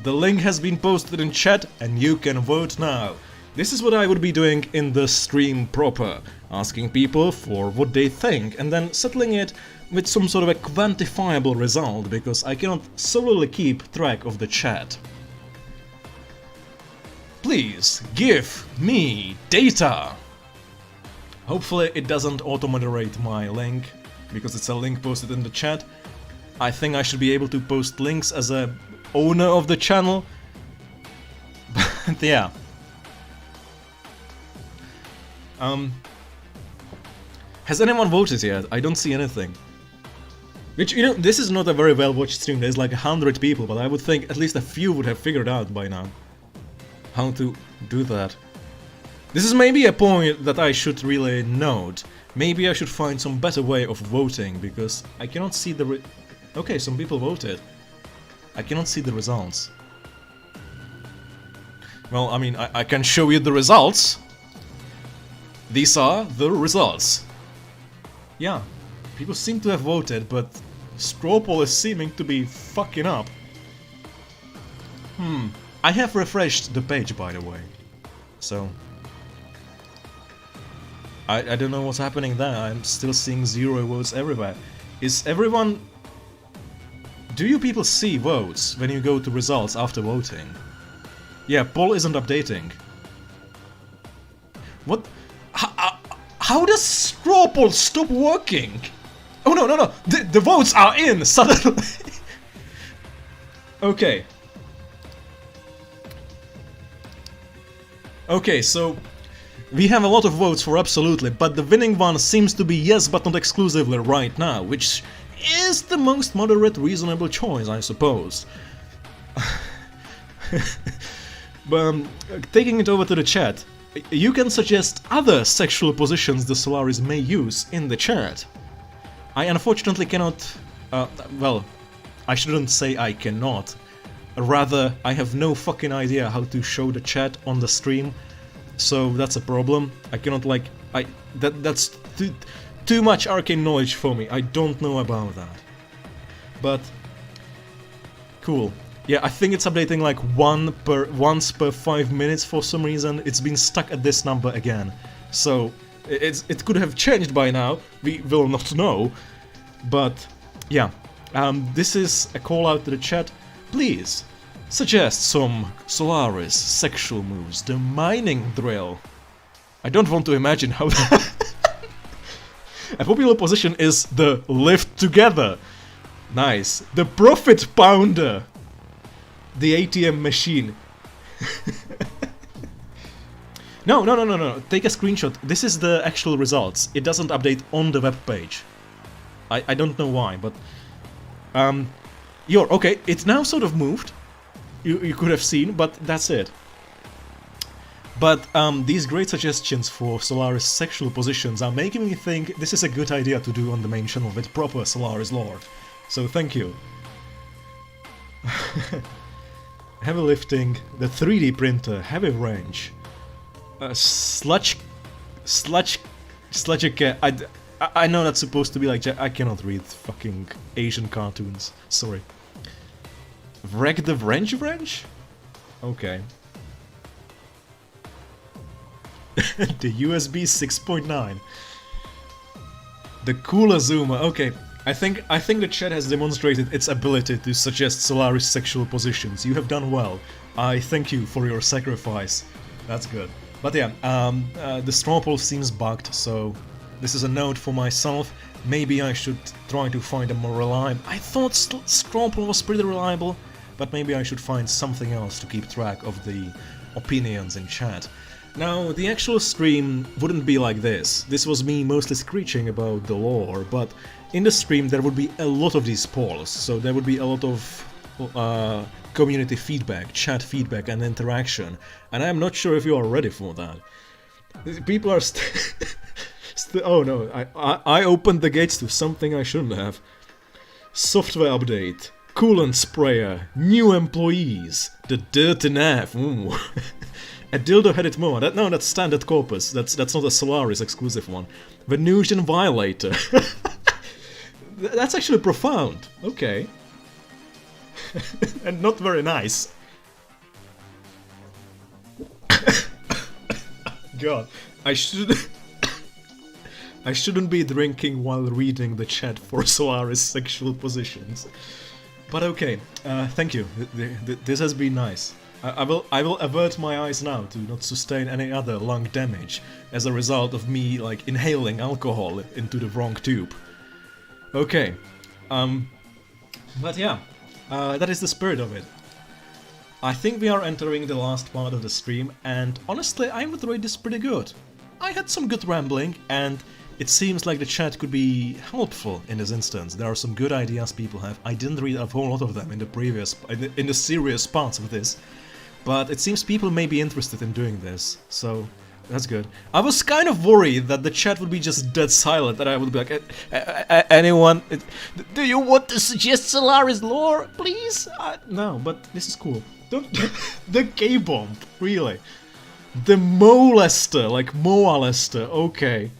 The link has been posted in chat, and you can vote now. This is what I would be doing in the stream proper, asking people for what they think, and then settling it with some sort of a quantifiable result, because I cannot solely keep track of the chat. Please give me data! Hopefully it doesn't auto-moderate my link, because it's a link posted in the chat. I think I should be able to post links as a owner of the channel, but yeah. Has anyone voted yet? I don't see anything. Which, you know, this is not a very well-watched stream, there's like 100 people, but I would think at least a few would have figured out by now how to do that. This is maybe a point that I should really note. Maybe I should find some better way of voting, because I cannot see the okay, some people voted. I cannot see the results. Well, I mean, I can show you the results. These are the results. Yeah, people seem to have voted, but straw poll is seeming to be fucking up. I have refreshed the page, by the way, so I don't know what's happening there. I'm still seeing 0 votes everywhere. Is everyone... Do you people see votes when you go to results after voting? Yeah, poll isn't updating. What? How does straw poll stop working? Oh no, the votes are in suddenly. Okay. Okay, so We have a lot of votes for absolutely, but the winning one seems to be yes, but not exclusively right now, which is the most moderate, reasonable choice, I suppose. But taking it over to the chat, you can suggest other sexual positions the Solaris may use in the chat. I unfortunately cannot... well, I shouldn't say I cannot. Rather, I have no fucking idea how to show the chat on the stream. So that's a problem. I cannot like... That's too much arcane knowledge for me. I don't know about that. But... cool. Yeah, I think it's updating like once per 5 minutes for some reason. It's been stuck at this number again. So it could have changed by now. We will not know. But yeah, this is a call out to the chat. Please suggest some Solaris sexual moves. The mining drill. I don't want to imagine how a popular position is the lift together. Nice. The profit pounder. The ATM machine. No. Take a screenshot. This is the actual results. It doesn't update on the web page. I don't know why, but... okay, it's now sort of moved. You could have seen, but that's it. But these great suggestions for Solaris sexual positions are making me think this is a good idea to do on the main channel with proper Solaris lore. So thank you. Heavy lifting, the 3D printer, heavy range, sludge. I know that's supposed to be like I cannot read fucking Asian cartoons. Sorry. Wreck the wrench? Okay. The USB 6.9. The cooler zoomer. Okay. I think the chat has demonstrated its ability to suggest Solaris sexual positions. You have done well. I thank you for your sacrifice. That's good. But yeah, the straw poll seems bugged, so this is a note for myself. Maybe I should try to find a more reliable... I thought straw poll was pretty reliable, but maybe I should find something else to keep track of the opinions in chat. Now, the actual stream wouldn't be like this. This was me mostly screeching about the lore, but in the stream there would be a lot of these polls, so there would be a lot of community feedback, chat feedback and interaction, and I'm not sure if you are ready for that. People are oh no, I opened the gates to something I shouldn't have. Software update, coolant sprayer, new employees, the dirty nav, ooh. A dildo had it more. No, that's standard corpus. That's not a Solaris exclusive one. Venusian violator. That's actually profound. Okay. And not very nice. God, I shouldn't be drinking while reading the chat for Solaris sexual positions. But okay, thank you. This has been nice. I will avert my eyes now to not sustain any other lung damage as a result of me, like, inhaling alcohol into the wrong tube. Okay. But yeah, that is the spirit of it. I think we are entering the last part of the stream, and honestly, I would rate this pretty good. I had some good rambling, and it seems like the chat could be helpful in this instance. There are some good ideas people have. I didn't read a whole lot of them in the serious parts of this. But it seems people may be interested in doing this, so that's good. I was kind of worried that the chat would be just dead silent, that I would be like, anyone, do you want to suggest Solaris lore, please? No, but this is cool. Don't the gay bomb, really? The molester, like molester, okay.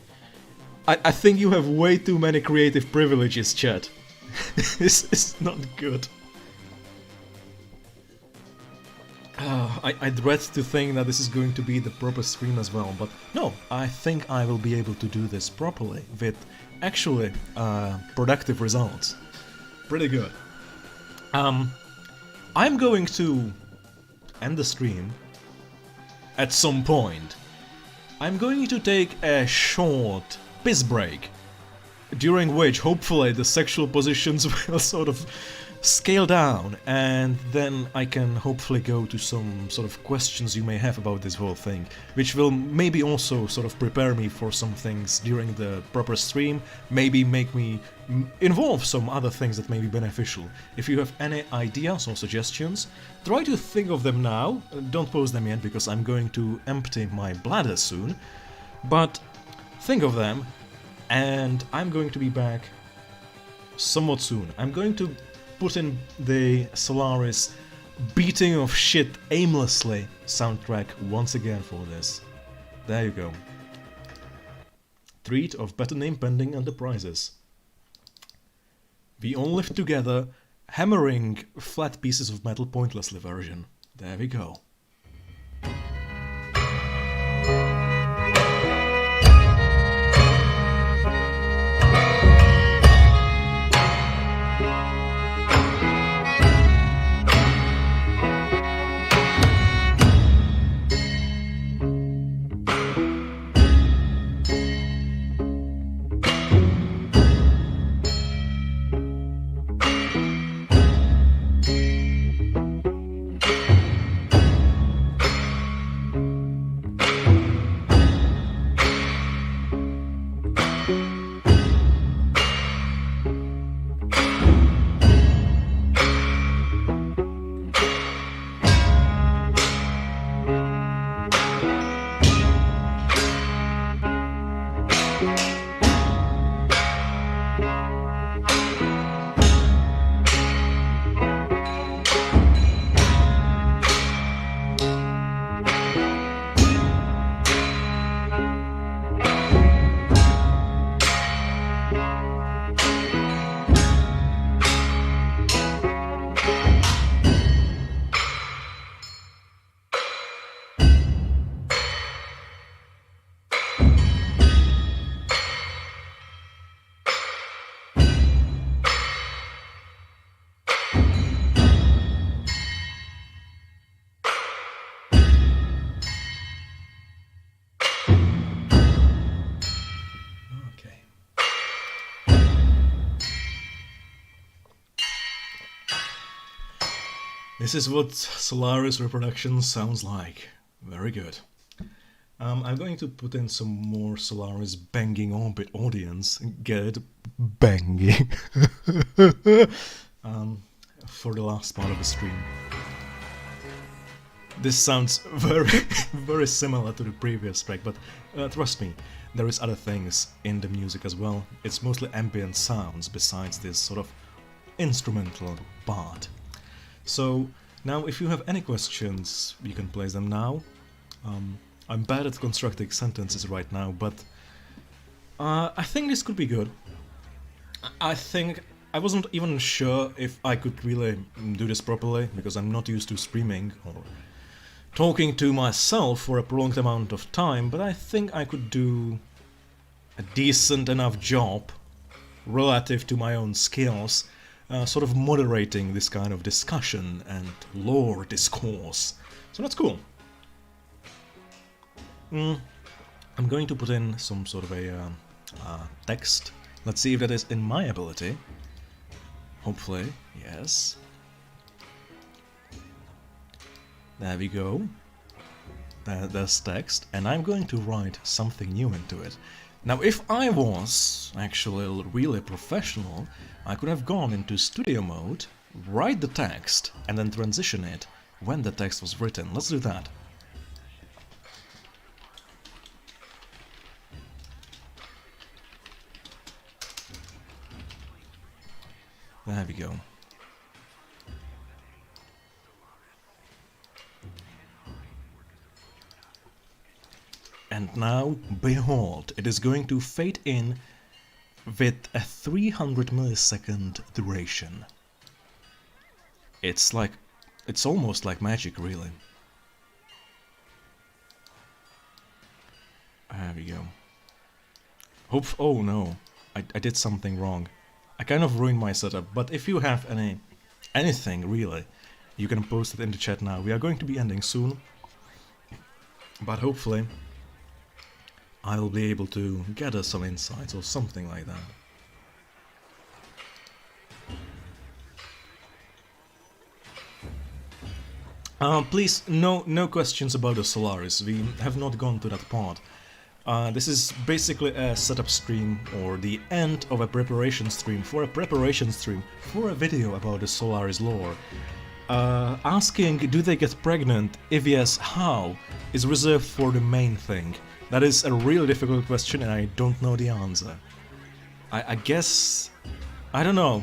I think you have way too many creative privileges, chat. This is not good. I dread to think that this is going to be the proper stream as well, but no, I think I will be able to do this properly, with actually productive results. Pretty good. I'm going to end the stream at some point. I'm going to take a short piss break, during which hopefully the sexual positions will sort of scale down, and then I can hopefully go to some sort of questions you may have about this whole thing, which will maybe also sort of prepare me for some things during the proper stream, maybe make me involve some other things that may be beneficial. If you have any ideas or suggestions, try to think of them now, don't post them yet because I'm going to empty my bladder soon, but think of them, and I'm going to be back somewhat soon. I'm going to put in the Solaris beating of shit aimlessly soundtrack once again for this. There you go. Treat of better name pending enterprises. We all live together, hammering flat pieces of metal pointlessly version. There we go. This is what Solaris reproduction sounds like. Very good. I'm going to put in some more Solaris banging audience. Get it? Banging. For the last part of the stream. This sounds very similar to the previous track, but trust me, there is other things in the music as well. It's mostly ambient sounds besides this sort of instrumental part. So now if you have any questions, you can place them now. I'm bad at constructing sentences right now, but I think this could be good. I think I wasn't even sure if I could really do this properly, because I'm not used to streaming or talking to myself for a prolonged amount of time, but I think I could do a decent enough job relative to my own skills, sort of moderating this kind of discussion and lore discourse. So that's cool. I'm going to put in some sort of a text. Let's see if that is in my ability. Hopefully, yes. There we go. There's text, and I'm going to write something new into it. Now, if I was actually really professional, I could have gone into studio mode, write the text, and then transition it when the text was written. Let's do that. There we go. And now, behold, it is going to fade in with a 300 millisecond duration. It's almost like magic, really. There we go. Oh no, I did something wrong. I kind of ruined my setup, but if you have anything really, you can post it in the chat now. We are going to be ending soon, but hopefully I will be able to gather some insights or something like that. Please, no questions about the Solaris. We have not gone to that part. This is basically a setup stream, or the end of a preparation stream for a video about the Solaris lore. Asking do they get pregnant, if yes, how, is reserved for the main thing. That is a really difficult question and I don't know the answer. I guess... I don't know.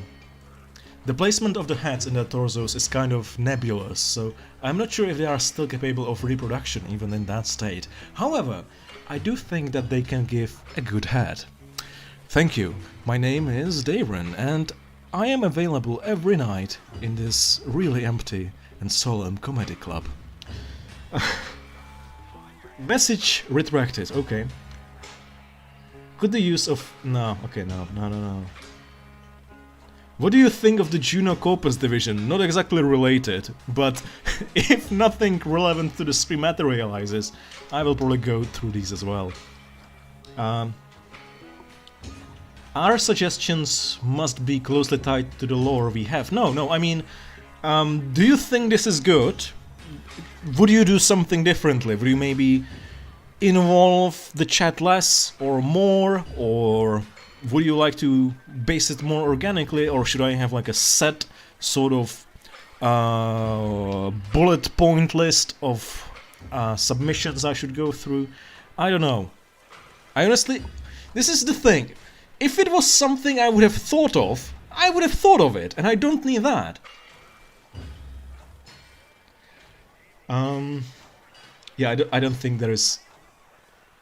The placement of the heads in their torsos is kind of nebulous, so I'm not sure if they are still capable of reproduction even in that state. However, I do think that they can give a good head. Thank you. My name is Davron, and I am available every night in this really empty and solemn comedy club. Message retracted, okay. Could the use of... no. What do you think of the Juno Corpus division? Not exactly related, but if nothing relevant to the stream materializes, I will probably go through these as well. Our suggestions must be closely tied to the lore we have. No, I mean, do you think this is good? Would you do something differently? Would you maybe involve the chat less or more, or would you like to base it more organically, or should I have like a set sort of bullet point list of submissions I should go through? I don't know. I honestly, this is the thing. If it was something I would have thought of, I would have thought of it, and I don't need that. Yeah, I don't think there is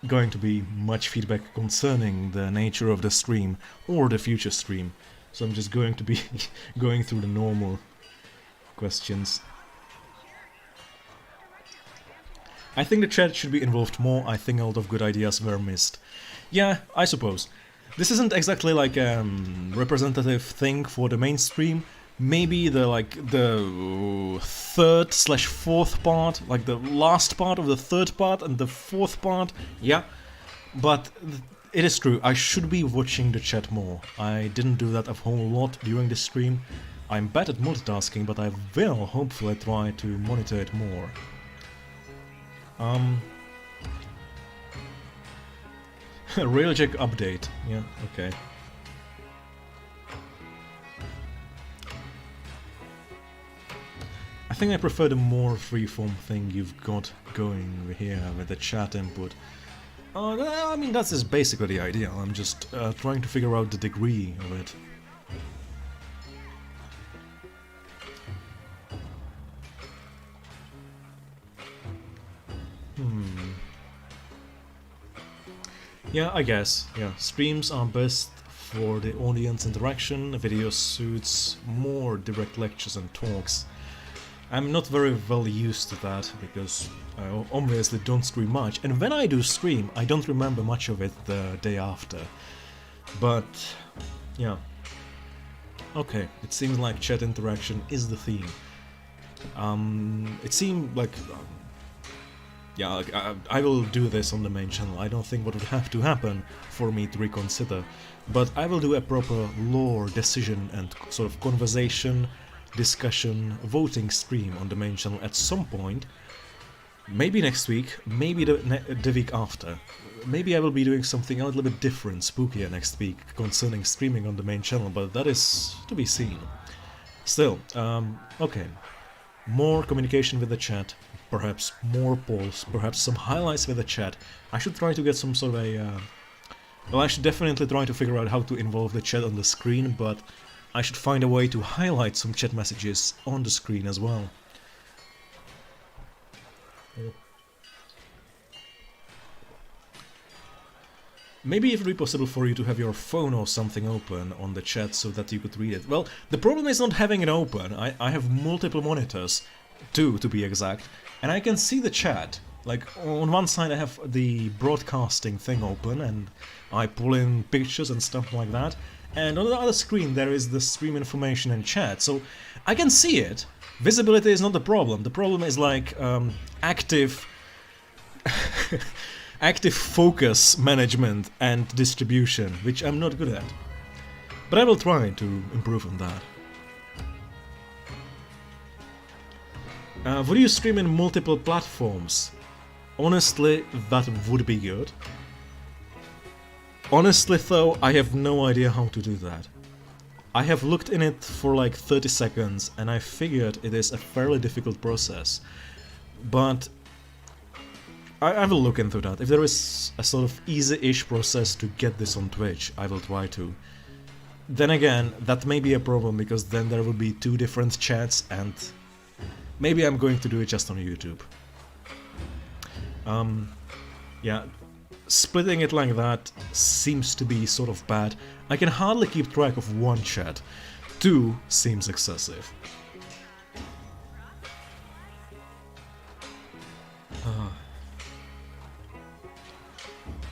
going to be much feedback concerning the nature of the stream or the future stream, so I'm just going to be going through the normal questions. I think the chat should be involved more. I think a lot of good ideas were missed. Yeah, I suppose. This isn't exactly like a representative thing for the mainstream. Maybe the third/fourth part, like the last part of the third part and the fourth part, yeah. But it is true, I should be watching the chat more. I didn't do that a whole lot during the stream. I'm bad at multitasking, but I will hopefully try to monitor it more. Railjack update, yeah, okay. I think I prefer the more freeform thing you've got going here with the chat input. I mean, that's just basically the idea. I'm just trying to figure out the degree of it. Yeah, I guess. Yeah, streams are best for the audience interaction. Video suits more direct lectures and talks. I'm not very well used to that, because I obviously don't stream much, and when I do stream, I don't remember much of it the day after. But, yeah. Okay, it seems like chat interaction is the theme. It seemed like... yeah, like, I will do this on the main channel. I don't think what would have to happen for me to reconsider, but I will do a proper lore decision and sort of conversation, discussion, voting stream on the main channel at some point. Maybe next week, maybe the week after. Maybe I will be doing something a little bit different, spookier next week concerning streaming on the main channel, but that is to be seen. Still, okay. More communication with the chat, perhaps more polls, perhaps some highlights with the chat. I should try to get some sort of a... well, I should definitely try to figure out how to involve the chat on the screen, but I should find a way to highlight some chat messages on the screen as well. Maybe it would be possible for you to have your phone or something open on the chat so that you could read it. Well, the problem is not having it open. I have multiple monitors, 2 to be exact, and I can see the chat. Like, on one side I have the broadcasting thing open and I pull in pictures and stuff like that. And on the other screen there is the stream information and chat, so I can see it. Visibility is not the problem. The problem is like active active focus management and distribution, which I'm not good at. But I will try to improve on that. Would you stream in multiple platforms? Honestly, that would be good. Honestly though, I have no idea how to do that. I have looked in it for like 30 seconds and I figured it is a fairly difficult process. But I will look into that. If there is a sort of easy-ish process to get this on Twitch, I will try to. Then again, that may be a problem because then there will be two different chats and maybe I'm going to do it just on YouTube. Yeah, splitting it like that seems to be sort of bad. I can hardly keep track of one chat. Two seems excessive.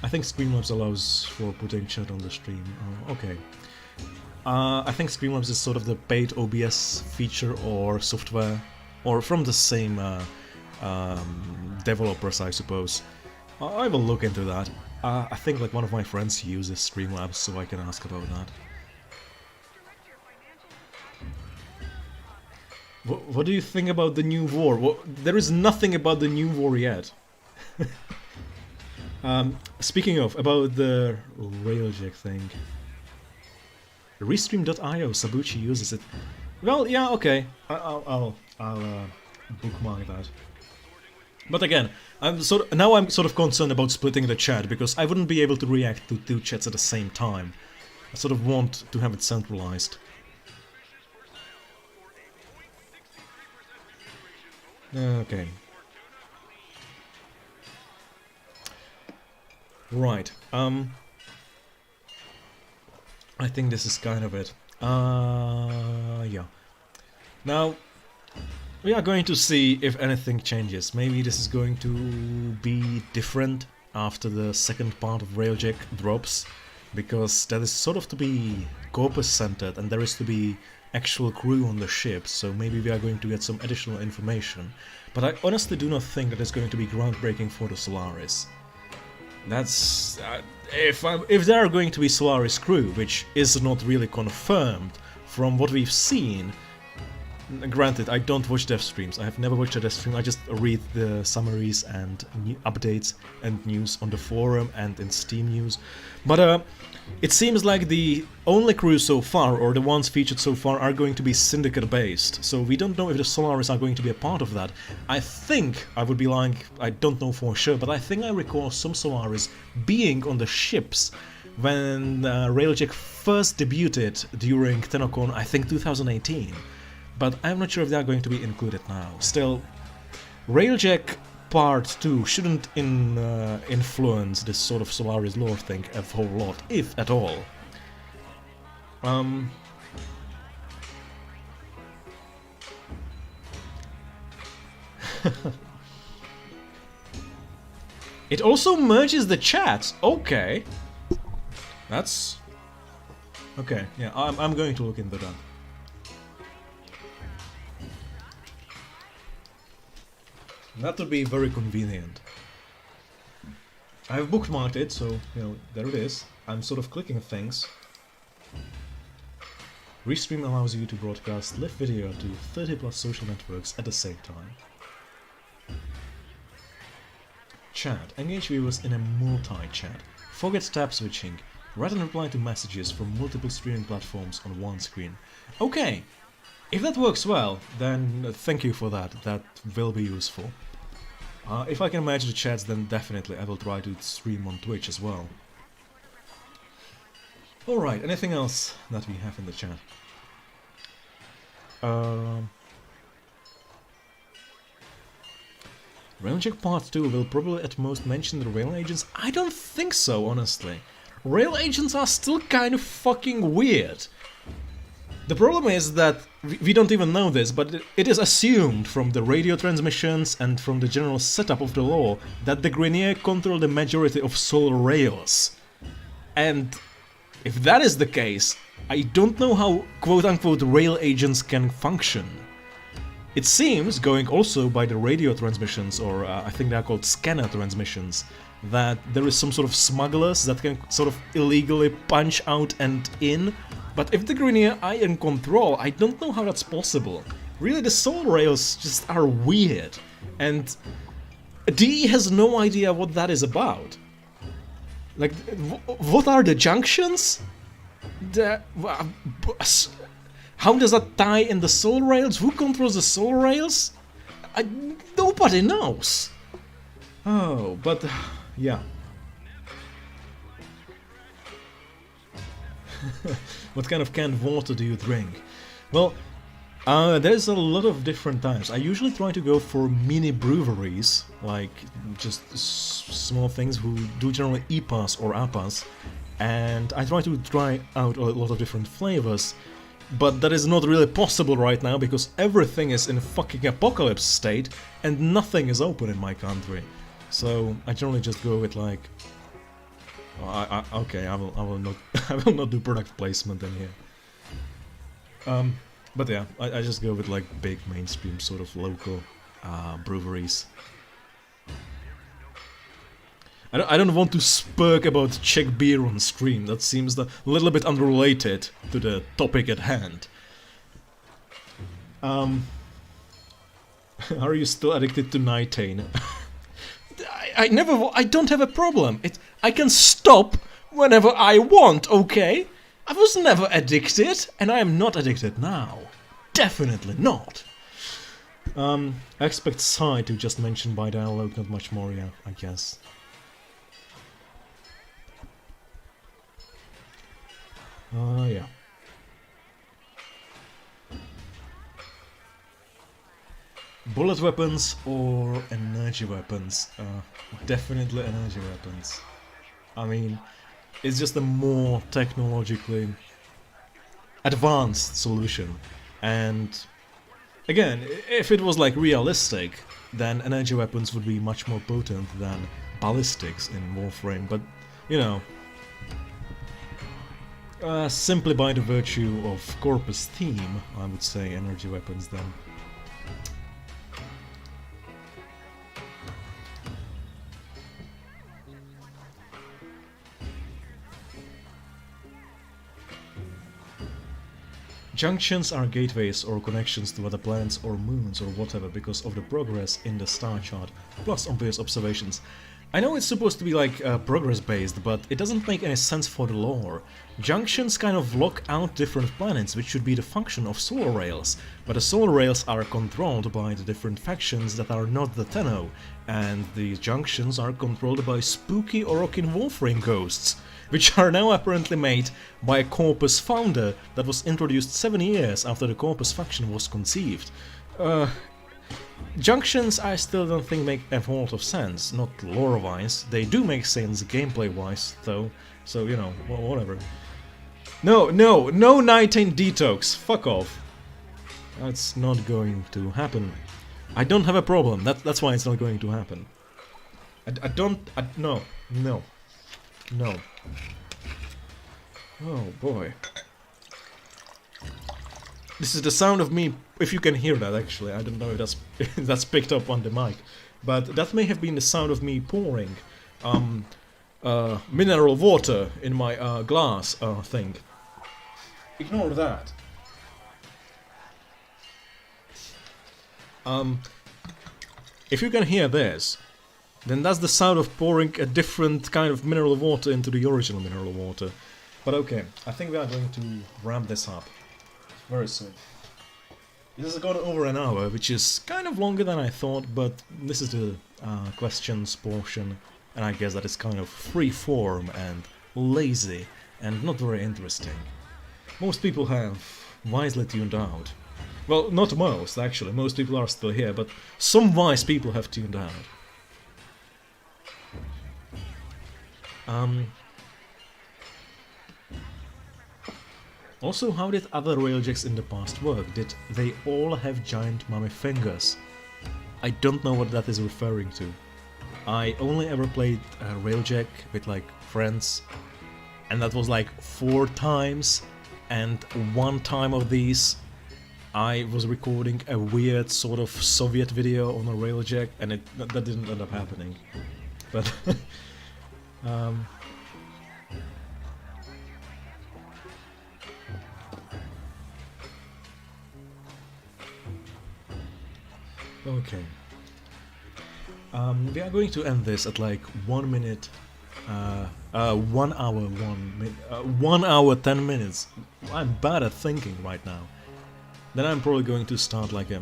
I think Streamlabs allows for putting chat on the stream. Okay. I think Streamlabs is sort of the paid OBS feature or software, or from the same developers, I suppose. I will look into that. I think like one of my friends uses Streamlabs, so I can ask about that. What do you think about the new war? There is nothing about the new war yet. Speaking of, about the Railjack thing. Restream.io, Sabuchi uses it. Well, yeah, okay. I'll bookmark that. But again, I'm sort of concerned about splitting the chat because I wouldn't be able to react to two chats at the same time. I sort of want to have it centralized. Okay. Right. I think this is kind of it. Yeah. Now, we are going to see if anything changes. Maybe this is going to be different after the second part of Railjack drops, because that is sort of to be corpus-centered and there is to be actual crew on the ship, so maybe we are going to get some additional information. But I honestly do not think that it's going to be groundbreaking for the Solaris. That's... if there are going to be Solaris crew, which is not really confirmed from what we've seen. Granted, I don't watch dev streams. I have never watched a dev stream. I just read the summaries and updates and news on the forum and in Steam news. But it seems like the only crews so far, or the ones featured so far, are going to be Syndicate based. So we don't know if the Solaris are going to be a part of that. I think, I would be lying, I don't know for sure, but I think I recall some Solaris being on the ships when Railjack first debuted during TennoCon, I think 2018. But I'm not sure if they are going to be included now. Still, Railjack Part 2 shouldn't influence this sort of Solaris lore thing a whole lot, if at all. It also merges the chats. Okay. That's... okay, yeah, I'm going to look into that. That would be very convenient. I've bookmarked it, so, you know, there it is. I'm sort of clicking things. Restream allows you to broadcast live video to 30 plus social networks at the same time. Chat. Engage viewers in a multi-chat. Forget tab switching. Write and reply to messages from multiple streaming platforms on one screen. Okay! If that works well, then thank you for that. That will be useful. If I can manage the chats, then definitely I will try to stream on Twitch as well. Alright, anything else that we have in the chat? Railjack Part 2 will probably at most mention the rail agents. I don't think so, honestly. Rail agents are still kind of fucking weird. The problem is that we don't even know this, but it is assumed from the radio transmissions and from the general setup of the lore that the Grenier control the majority of solar rails. And if that is the case, I don't know how quote-unquote rail agents can function. It seems, going also by the radio transmissions, or I think they are called scanner transmissions, that there is some sort of smugglers that can sort of illegally punch out and in. But if the Grenier are in control, I don't know how that's possible. Really, the soul rails just are weird, and DE has no idea what that is about. Like, what are the junctions? How does that tie in the soul rails? Who controls the soul rails? Nobody knows. Oh, but yeah. What kind of canned water do you drink? Well, there's a lot of different types. I usually try to go for mini breweries, like just small things who do generally IPAs or APAs, and I try to try out a lot of different flavors, but that is not really possible right now because everything is in a fucking apocalypse state and nothing is open in my country. So I generally just go with like, okay, I will not I will not do product placement in here. But yeah, I just go with like big mainstream sort of local breweries. I don't want to speak about Czech beer on screen. That seems a little bit unrelated to the topic at hand. Are you still addicted to Nitane? I don't have a problem. I can stop whenever I want, okay? I was never addicted, and I am not addicted now. Definitely not. I expect Psy to just mention by dialogue, not much more, yeah, I guess. Yeah. Bullet weapons or energy weapons? Definitely energy weapons. I mean, it's just a more technologically advanced solution. And again, if it was like realistic, then energy weapons would be much more potent than ballistics in Warframe. But, you know, simply by the virtue of Corpus theme, I would say energy weapons then. Junctions are gateways or connections to other planets or moons or whatever because of the progress in the star chart, plus obvious observations. I know it's supposed to be like progress based, but it doesn't make any sense for the lore. Junctions kind of lock out different planets, which should be the function of solar rails, but the solar rails are controlled by the different factions that are not the Tenno, and the junctions are controlled by spooky Orokin Warframe ghosts, which are now apparently made by a Corpus founder that was introduced 7 years after the Corpus faction was conceived. Junctions I still don't think make a lot of sense, not lore-wise. They do make sense gameplay-wise, though, so, you know, whatever. No Nitane detox, fuck off. That's not going to happen. I don't have a problem, that's why it's not going to happen. No. Oh boy. This is the sound of me, if you can hear that actually, I don't know if that's picked up on the mic, but that may have been the sound of me pouring mineral water in my glass thing. Ignore that. If you can hear this, then that's the sound of pouring a different kind of mineral water into the original mineral water. But okay, I think we are going to wrap this up very soon. This has gone over an hour, which is kind of longer than I thought, but this is the questions portion, and I guess that is kind of free form and lazy and not very interesting. Most people have wisely tuned out. Well, not most, actually, most people are still here, but some wise people have tuned out. Also, how did other railjacks in the past work? Did they all have giant mummy fingers? I don't know what that is referring to. I only ever played railjack with like friends, and that was like 4 times, and one time of these I was recording a weird sort of Soviet video on a railjack, and that didn't end up happening. But Okay. We are going to end this at like 1 minute, 1 hour, 1 hour, 10 minutes. I'm bad at thinking right now. Then I'm probably going to start like a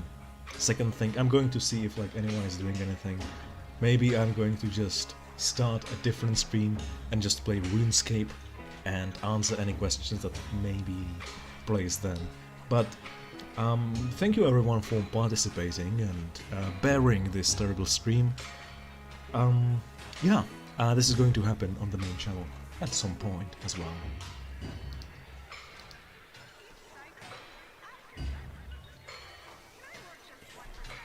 second think. I'm going to see if like anyone is doing anything. Maybe I'm going to just start a different stream and just play RuneScape and answer any questions that may be placed then. But thank you everyone for participating and bearing this terrible stream. Yeah, this is going to happen on the main channel at some point as well.